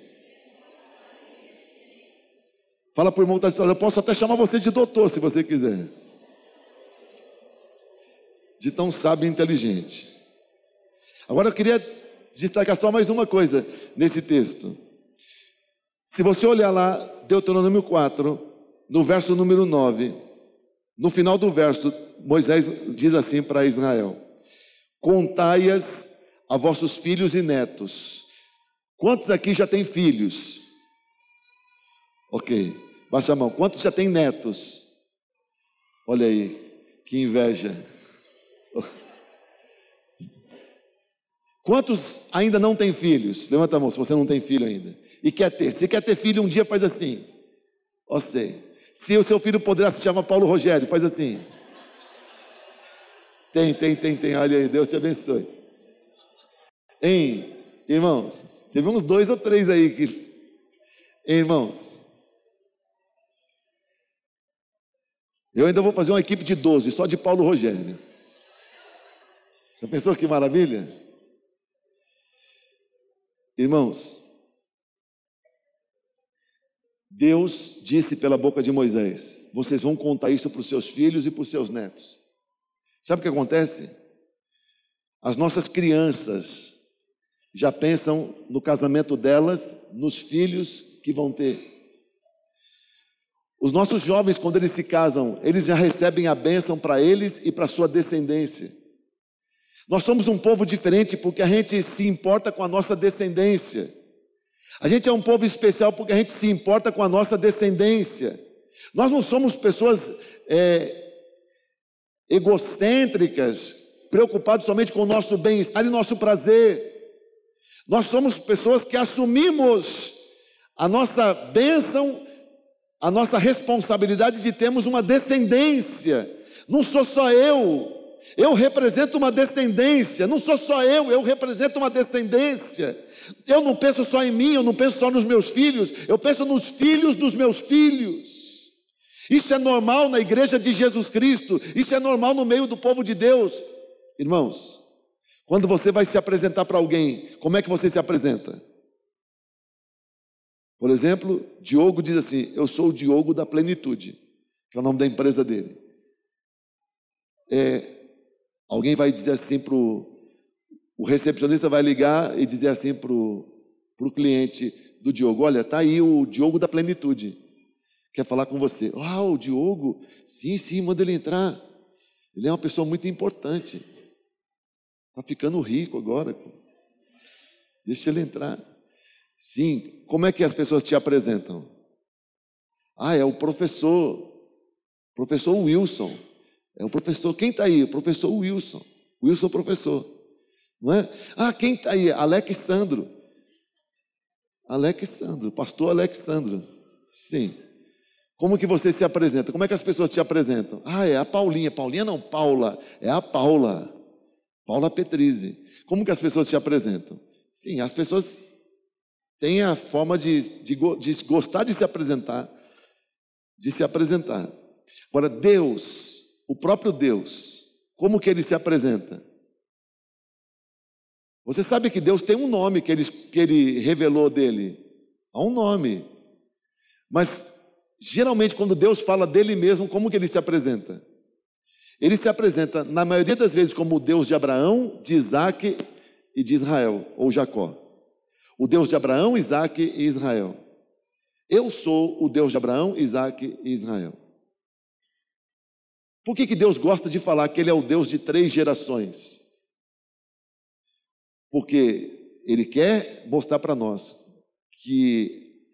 S1: Fala para o irmão que está do seu lado, eu posso até chamar você de doutor, se você quiser. De tão sábio e inteligente. Agora eu queria destacar só mais uma coisa nesse texto. Se você olhar lá, Deuteronômio 4, no verso número 9, no final do verso, Moisés diz assim para Israel: contai-as a vossos filhos e netos. Quantos aqui já têm filhos? Ok, baixa a mão. Quantos já têm netos? Olha aí, que inveja. Quantos ainda não têm filhos? Levanta a mão se você não tem filho ainda e quer ter. Se quer ter filho, um dia faz assim. Você, se o seu filho poderá se chamar Paulo Rogério, faz assim. Tem. Olha aí, Deus te abençoe. Hein, irmãos? Teve uns 2 ou 3 aí que... Hein, irmãos? Eu ainda vou fazer uma equipe de 12, só de Paulo Rogério. Já pensou que maravilha? Irmãos, Deus disse pela boca de Moisés, vocês vão contar isso para os seus filhos e para os seus netos. Sabe o que acontece? As nossas crianças já pensam no casamento delas, nos filhos que vão ter. Os nossos jovens, quando eles se casam, eles já recebem a bênção para eles e para a sua descendência. Nós somos um povo diferente porque a gente se importa com a nossa descendência. A gente é um povo especial porque a gente se importa com a nossa descendência. Nós não somos pessoas egocêntricas, preocupados somente com o nosso bem-estar e nosso prazer. Nós somos pessoas que assumimos a nossa bênção, a nossa responsabilidade de termos uma descendência. Não sou só eu represento uma descendência. Não sou só eu represento uma descendência. Eu não penso só em mim, eu não penso só nos meus filhos, eu penso nos filhos dos meus filhos. Isso é normal na igreja de Jesus Cristo, isso é normal no meio do povo de Deus. Irmãos, quando você vai se apresentar para alguém, como é que você se apresenta? Por exemplo, Diogo diz assim, eu sou o Diogo da Plenitude, que é o nome da empresa dele. Alguém vai dizer assim o recepcionista vai ligar e dizer assim para o cliente do Diogo, olha, está aí o Diogo da Plenitude, quer falar com você. Ah, o Diogo? Sim, manda ele entrar. Ele é uma pessoa muito importante. Está ficando rico agora. Deixa ele entrar. Sim, como é que as pessoas te apresentam? Ah, é o professor Wilson. É o professor, quem está aí? O professor Wilson. Wilson professor. Não é? Ah, quem está aí? Alexandro, pastor Alexandro. Sim. Como que você se apresenta? Como é que as pessoas te apresentam? Ah, é a Paulinha. Paulinha não, Paula. É a Paula. Paula Petrizzi. Como que as pessoas te apresentam? Sim, as pessoas têm a forma de gostar de se apresentar. Agora, Deus, o próprio Deus, Como que ele se apresenta? Você sabe que Deus tem um nome que ele revelou dele. Há um nome. Mas, geralmente, quando Deus fala dele mesmo, como que ele se apresenta? Ele se apresenta, na maioria das vezes, como o Deus de Abraão, de Isaac e de Israel, ou Jacó. O Deus de Abraão, Isaac e Israel. Eu sou o Deus de Abraão, Isaac e Israel. Por que Deus gosta de falar que Ele é o Deus de 3 gerações? Porque Ele quer mostrar para nós que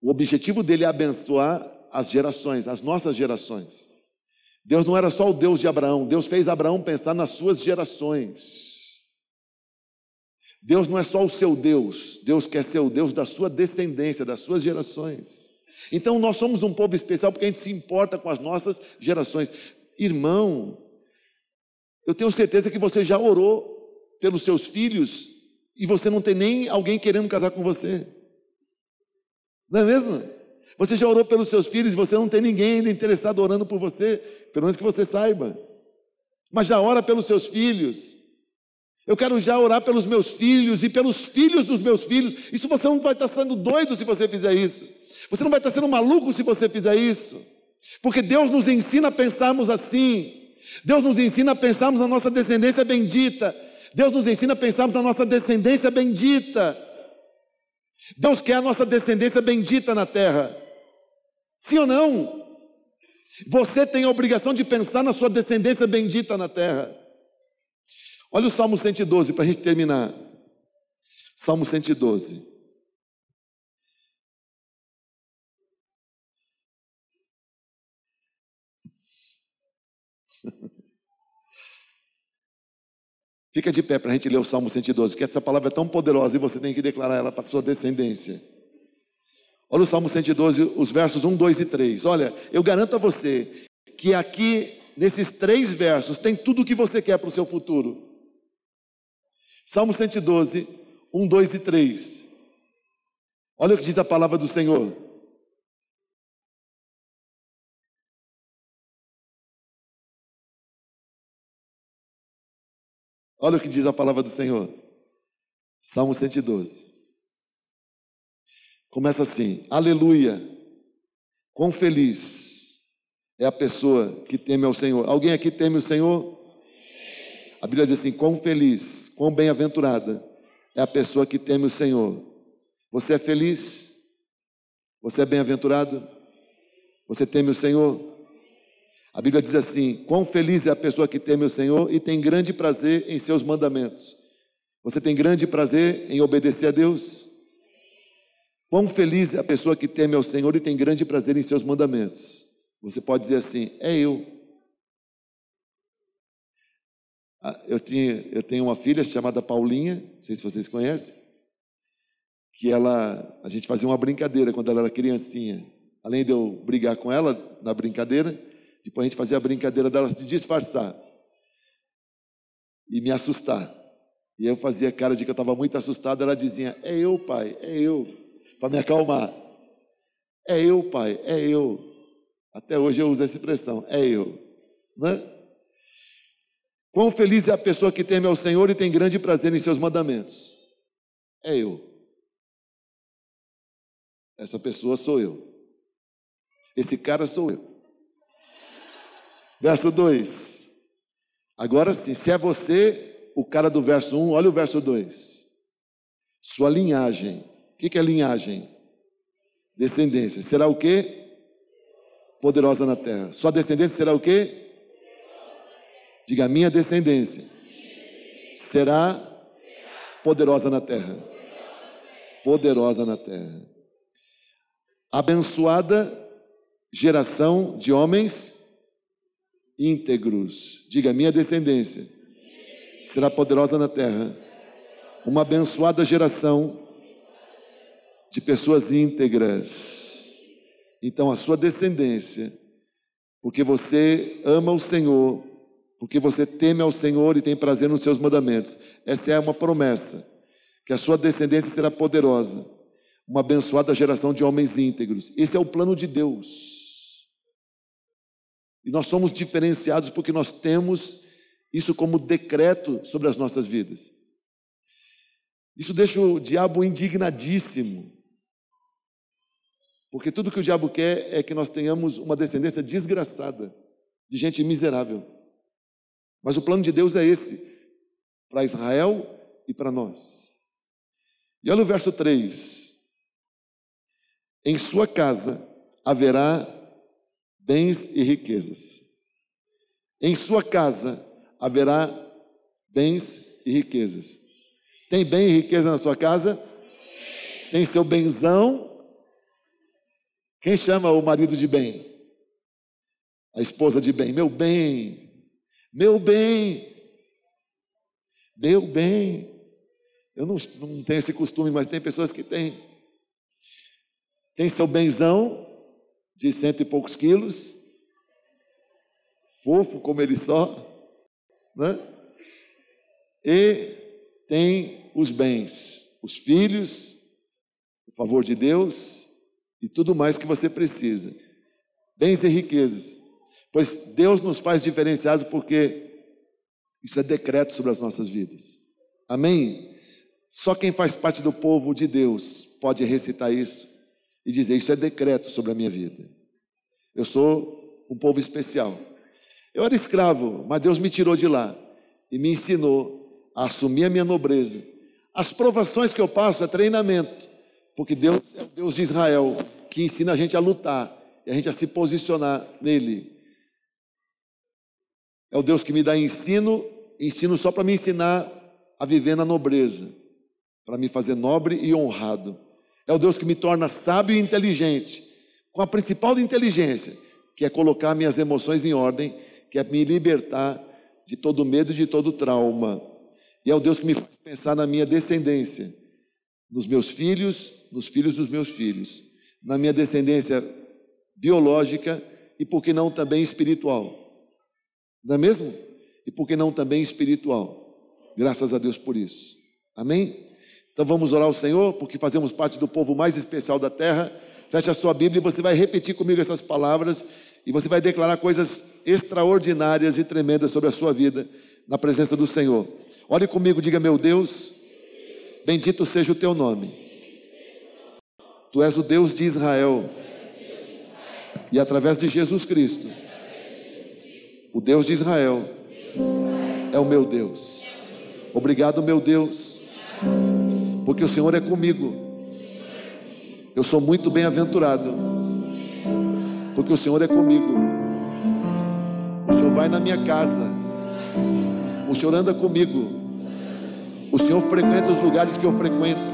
S1: o objetivo dele é abençoar as gerações, as nossas gerações. Deus não era só o Deus de Abraão, Deus fez Abraão pensar nas suas gerações. Deus não é só o seu Deus, Deus quer ser o Deus da sua descendência, das suas gerações. Então nós somos um povo especial porque a gente se importa com as nossas gerações. Irmão, eu tenho certeza que você já orou pelos seus filhos e você não tem nem alguém querendo casar com você. Não é mesmo? Você já orou pelos seus filhos e você não tem ninguém ainda interessado orando por você, pelo menos que você saiba. Mas já ora pelos seus filhos. Eu quero já orar pelos meus filhos e pelos filhos dos meus filhos. Isso você não vai estar sendo doido se você fizer isso. Você não vai estar sendo maluco se você fizer isso. Porque Deus nos ensina a pensarmos assim. Deus nos ensina a pensarmos na nossa descendência bendita. Deus nos ensina a pensarmos na nossa descendência bendita. Deus quer a nossa descendência bendita na terra. Sim ou não? Você tem a obrigação de pensar na sua descendência bendita na terra. Olha o Salmo 112 para a gente terminar. Salmo 112. Fica de pé para a gente ler o Salmo 112, porque essa palavra é tão poderosa e você tem que declarar ela para a sua descendência. Olha o Salmo 112, os versos 1, 2 e 3. Olha, eu garanto a você que aqui, nesses 3 versos, tem tudo o que você quer para o seu futuro. Salmo 112, 1, 2 e 3. Olha o que diz a palavra do Senhor. Olha o que diz a palavra do Senhor. Salmo 112. Começa assim: aleluia, quão feliz é a pessoa que teme ao Senhor. Alguém aqui teme o Senhor? A Bíblia diz assim: quão feliz, quão bem-aventurada é a pessoa que teme o Senhor. Você é feliz? Você é bem-aventurado? Você teme o Senhor? A Bíblia diz assim: quão feliz é a pessoa que teme o Senhor e tem grande prazer em seus mandamentos. Você tem grande prazer em obedecer a Deus? Quão feliz é a pessoa que teme ao Senhor e tem grande prazer em seus mandamentos. Você pode dizer assim: é eu. Eu tenho uma filha chamada Paulinha, não sei se vocês conhecem, que a gente fazia uma brincadeira quando ela era criancinha. Além de eu brigar com ela na brincadeira, depois a gente fazia a brincadeira dela de disfarçar e me assustar. E eu fazia cara de que eu estava muito assustado. Ela dizia: é eu, pai, é eu. Para me acalmar. É eu, pai, é eu. Até hoje eu uso essa expressão: é eu. Né? Quão feliz é a pessoa que teme ao Senhor e tem grande prazer em seus mandamentos. É eu. Essa pessoa sou eu. Esse cara sou eu. Verso 2. Agora sim, se é você, o cara do verso 1, olha o verso 2. Sua linhagem. O que é linhagem? Descendência. Será o quê? Poderosa na terra. Sua descendência será o quê? Diga: minha descendência será poderosa na terra. Poderosa na terra. Abençoada geração de homens íntegros. Diga: minha descendência será poderosa na terra. Uma abençoada geração de pessoas íntegras. Então a sua descendência, porque você ama o Senhor, porque você teme ao Senhor e tem prazer nos seus mandamentos, essa é uma promessa, que a sua descendência será poderosa, uma abençoada geração de homens íntegros. Esse é o plano de Deus. E nós somos diferenciados porque nós temos isso como decreto sobre as nossas vidas. Isso deixa o diabo indignadíssimo. Porque tudo que o diabo quer é que nós tenhamos uma descendência desgraçada, de gente miserável. Mas o plano de Deus é esse, para Israel e para nós. E olha o verso 3. Em sua casa haverá bens e riquezas. Em sua casa haverá bens e riquezas. Tem bem e riqueza na sua casa? Tem seu benzão? Quem chama o marido de bem? A esposa de bem. Meu bem, meu bem, meu bem. Eu não tenho esse costume, mas tem pessoas que têm. Tem seu benzão de 100 e poucos quilos, fofo como ele só, né? E tem os bens, os filhos, o favor de Deus e tudo mais que você precisa. Bens e riquezas. Pois Deus nos faz diferenciados porque isso é decreto sobre as nossas vidas. Amém? Só quem faz parte do povo de Deus pode recitar isso e dizer: isso é decreto sobre a minha vida. Eu sou um povo especial. Eu era escravo, mas Deus me tirou de lá e me ensinou a assumir a minha nobreza. As provações que eu passo é treinamento, porque Deus é o Deus de Israel, que ensina a gente a lutar e a gente a se posicionar nele. É o Deus que me dá ensino só para me ensinar a viver na nobreza, para me fazer nobre e honrado. É o Deus que me torna sábio e inteligente, com a principal inteligência, que é colocar minhas emoções em ordem, que é me libertar de todo medo e de todo trauma. E é o Deus que me faz pensar na minha descendência, nos meus filhos, nos filhos dos meus filhos, na minha descendência biológica e, por que não, também espiritual. Não é mesmo? E por que não também espiritual? Graças a Deus por isso. Amém? Então vamos orar ao Senhor, porque fazemos parte do povo mais especial da terra. Feche a sua Bíblia e você vai repetir comigo essas palavras e você vai declarar coisas extraordinárias e tremendas sobre a sua vida na presença do Senhor. Ore comigo, diga: meu Deus, bendito seja o teu nome. Tu és o Deus de Israel e através de Jesus Cristo, o Deus de Israel é o meu Deus. Obrigado, meu Deus, porque o Senhor é comigo. Eu sou muito bem-aventurado, porque o Senhor é comigo. O Senhor vai na minha casa, o Senhor anda comigo, o Senhor frequenta os lugares que eu frequento,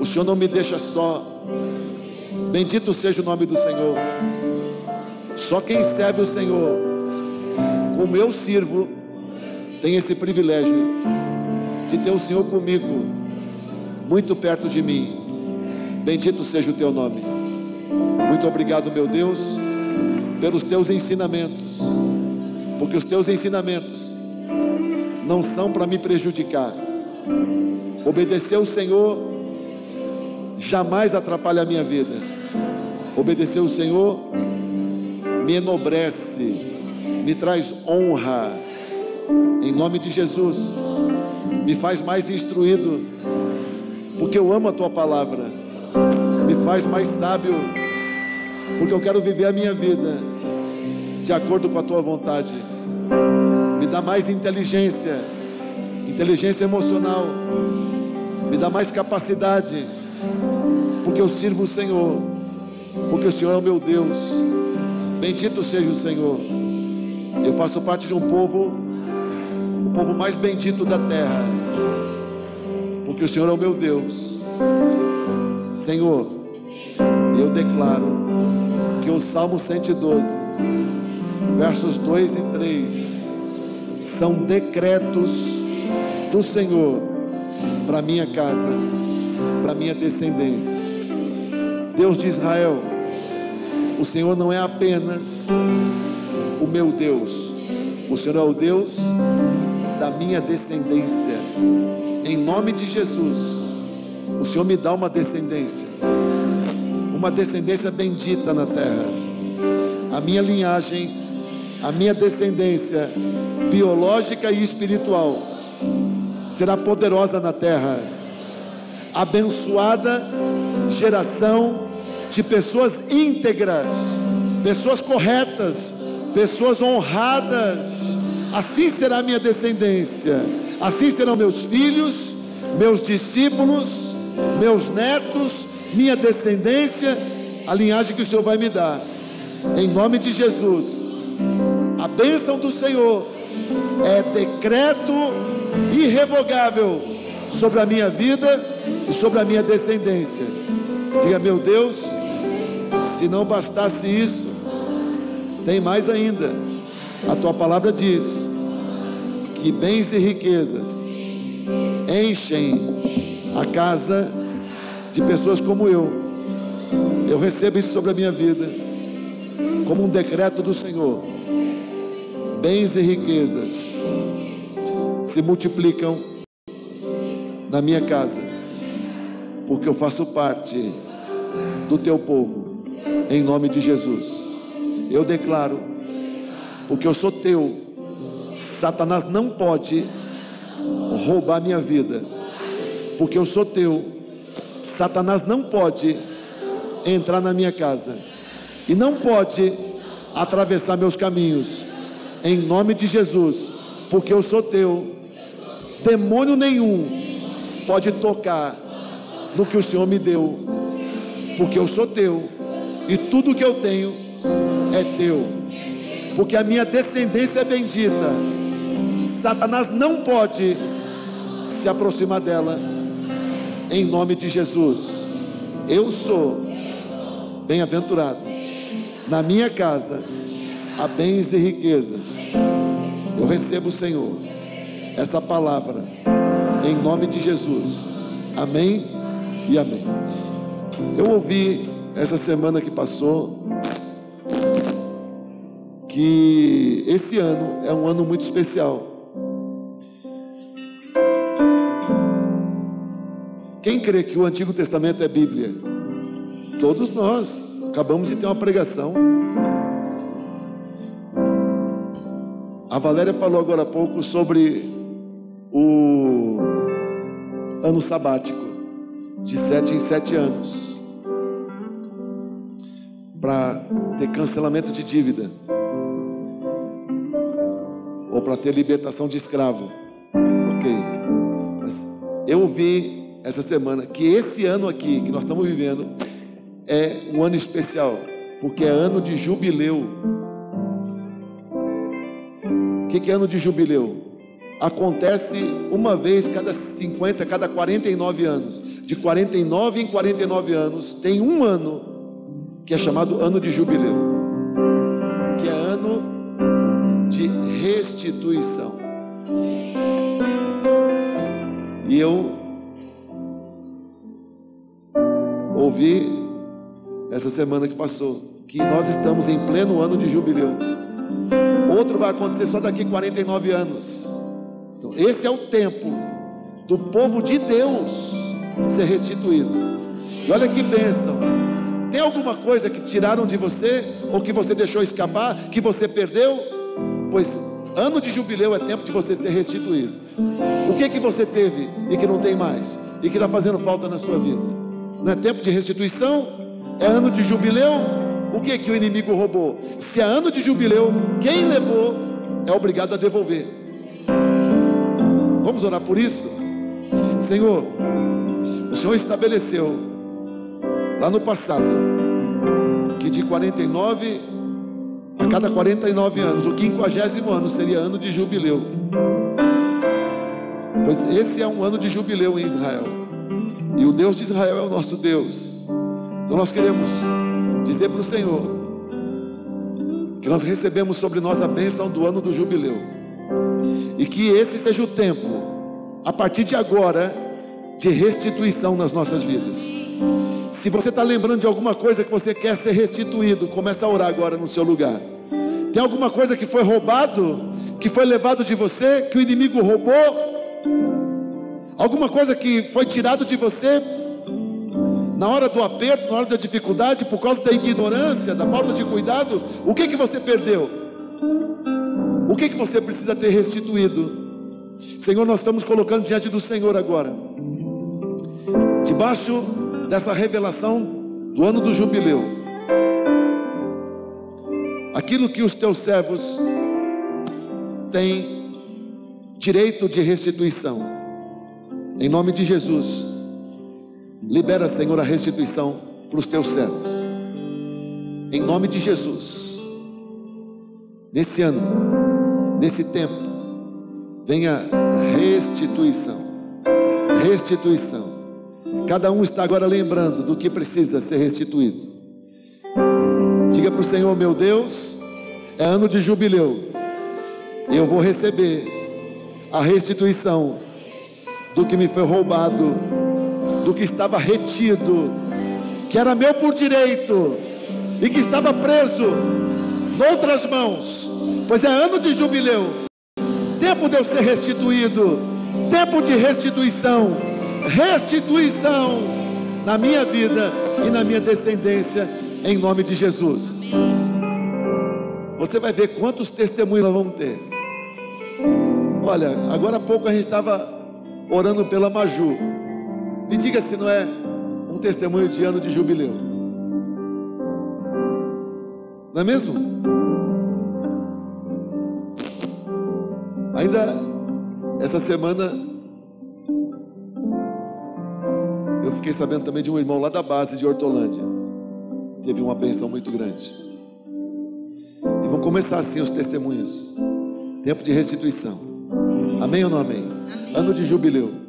S1: o Senhor não me deixa só. Bendito seja o nome do Senhor. Só quem serve o Senhor como eu sirvo tem esse privilégio de ter o Senhor comigo, muito perto de mim. Bendito seja o teu nome. Muito obrigado, meu Deus, pelos teus ensinamentos, porque os teus ensinamentos não são para me prejudicar. Obedecer ao Senhor jamais atrapalha a minha vida. Obedecer ao Senhor me enobrece, me traz honra. Em nome de Jesus, me faz mais instruído, porque eu amo a tua palavra. Me faz mais sábio, porque eu quero viver a minha vida de acordo com a tua vontade. Me dá mais inteligência emocional. Me dá mais capacidade, porque eu sirvo o Senhor, porque o Senhor é o meu Deus. Bendito seja o Senhor. Eu faço parte de um povo, o povo mais bendito da terra, porque o Senhor é o meu Deus. Senhor, eu declaro que o Salmo 112, versos 2 e 3, são decretos do Senhor para minha casa, para minha descendência. Deus de Israel, o Senhor não é apenas o meu Deus, o Senhor é o Deus da minha descendência. Em nome de Jesus, o Senhor me dá uma descendência bendita na terra. a minha linhagem, a minha descendência biológica e espiritual será poderosa na terra. Abençoada geração de pessoas íntegras, pessoas corretas, pessoas honradas. Assim será a minha descendência, assim serão meus filhos, meus discípulos, meus netos, minha descendência, a linhagem que o Senhor vai me dar, em nome de Jesus. A bênção do Senhor é decreto irrevogável sobre a minha vida e sobre a minha descendência. Diga: meu Deus, se não bastasse isso, tem mais ainda. A tua palavra diz que bens e riquezas enchem a casa de pessoas como eu. Eu recebo isso sobre a minha vida como um decreto do Senhor. Bens e riquezas se multiplicam na minha casa, porque eu faço parte do teu povo, em nome de Jesus. Eu declaro, porque eu sou teu, Satanás não pode roubar minha vida, porque eu sou teu, Satanás não pode entrar na minha casa e não pode atravessar meus caminhos, em nome de Jesus, porque eu sou teu. Demônio nenhum pode tocar no que o Senhor me deu, porque eu sou teu e tudo que eu tenho é teu, porque a minha descendência é bendita. Satanás não pode se aproximar dela, em nome de Jesus. Eu sou bem-aventurado. Na minha casa há bens e riquezas. Eu recebo, Senhor, essa palavra em nome de Jesus. Amém e amém. Eu ouvi essa semana que passou que esse ano é um ano muito especial. Quem crê que o Antigo Testamento é Bíblia? Todos nós. Acabamos de ter uma pregação. A Valéria falou agora há pouco sobre o ano sabático, de 7 em 7 anos, para ter cancelamento de dívida, ou para ter libertação de escravo. Ok, mas eu ouvi essa semana que esse ano aqui que nós estamos vivendo é um ano especial, porque é ano de jubileu. O que é ano de jubileu? Acontece uma vez cada 50, cada 49 anos. De 49 em 49 anos tem um ano que é chamado ano de jubileu, que é ano de restituição. E eu ouvi essa semana que passou que nós estamos em pleno ano de jubileu. Outro vai acontecer só daqui 49 anos. Então esse é o tempo do povo de Deus ser restituído. E olha que bênção. Tem alguma coisa que tiraram de você, ou que você deixou escapar, que você perdeu? Pois ano de jubileu é tempo de você ser restituído. O que você teve e que não tem mais, e que está fazendo falta na sua vida? Não é tempo de restituição? É ano de jubileu? O que o inimigo roubou? Se é ano de jubileu, quem levou é obrigado a devolver. Vamos orar por isso? Senhor, o Senhor estabeleceu lá no passado que de 49 a cada 49 anos, o 50º ano seria ano de jubileu. Pois esse é um ano de jubileu em Israel, e o Deus de Israel é o nosso Deus. Então nós queremos dizer para o Senhor que nós recebemos sobre nós a bênção do ano do jubileu, e que esse seja o tempo, a partir de agora, de restituição nas nossas vidas. Se você está lembrando de alguma coisa que você quer ser restituído, começa a orar agora no seu lugar. Tem alguma coisa que foi roubado, que foi levado de você, que o inimigo roubou? Alguma coisa que foi tirado de você na hora do aperto, na hora da dificuldade, por causa da ignorância, da falta de cuidado, o que você perdeu? O que você precisa ter restituído? Senhor, nós estamos colocando diante do Senhor agora, debaixo dessa revelação do ano do jubileu, aquilo que os teus servos têm direito de restituição. Em nome de Jesus, libera, Senhor, a restituição para os teus servos. Em nome de Jesus, nesse ano, nesse tempo, venha restituição. Restituição. Cada um está agora lembrando do que precisa ser restituído. Diga para o Senhor: meu Deus, é ano de jubileu, eu vou receber a restituição do que me foi roubado, do que estava retido, que era meu por direito e que estava preso noutras mãos, pois é ano de jubileu, tempo de eu ser restituído, tempo de restituição, restituição na minha vida e na minha descendência, em nome de Jesus. Você vai ver quantos testemunhos nós vamos ter. Olha, agora há pouco a gente estava orando pela Maju. Me diga se não é um testemunho de ano de jubileu. Não é mesmo? Ainda essa semana eu fiquei sabendo também de um irmão lá da base de Hortolândia. Teve uma bênção muito grande. E vão começar assim os testemunhos. Tempo de restituição. Amém ou não amém? Amém. Ano de jubileu.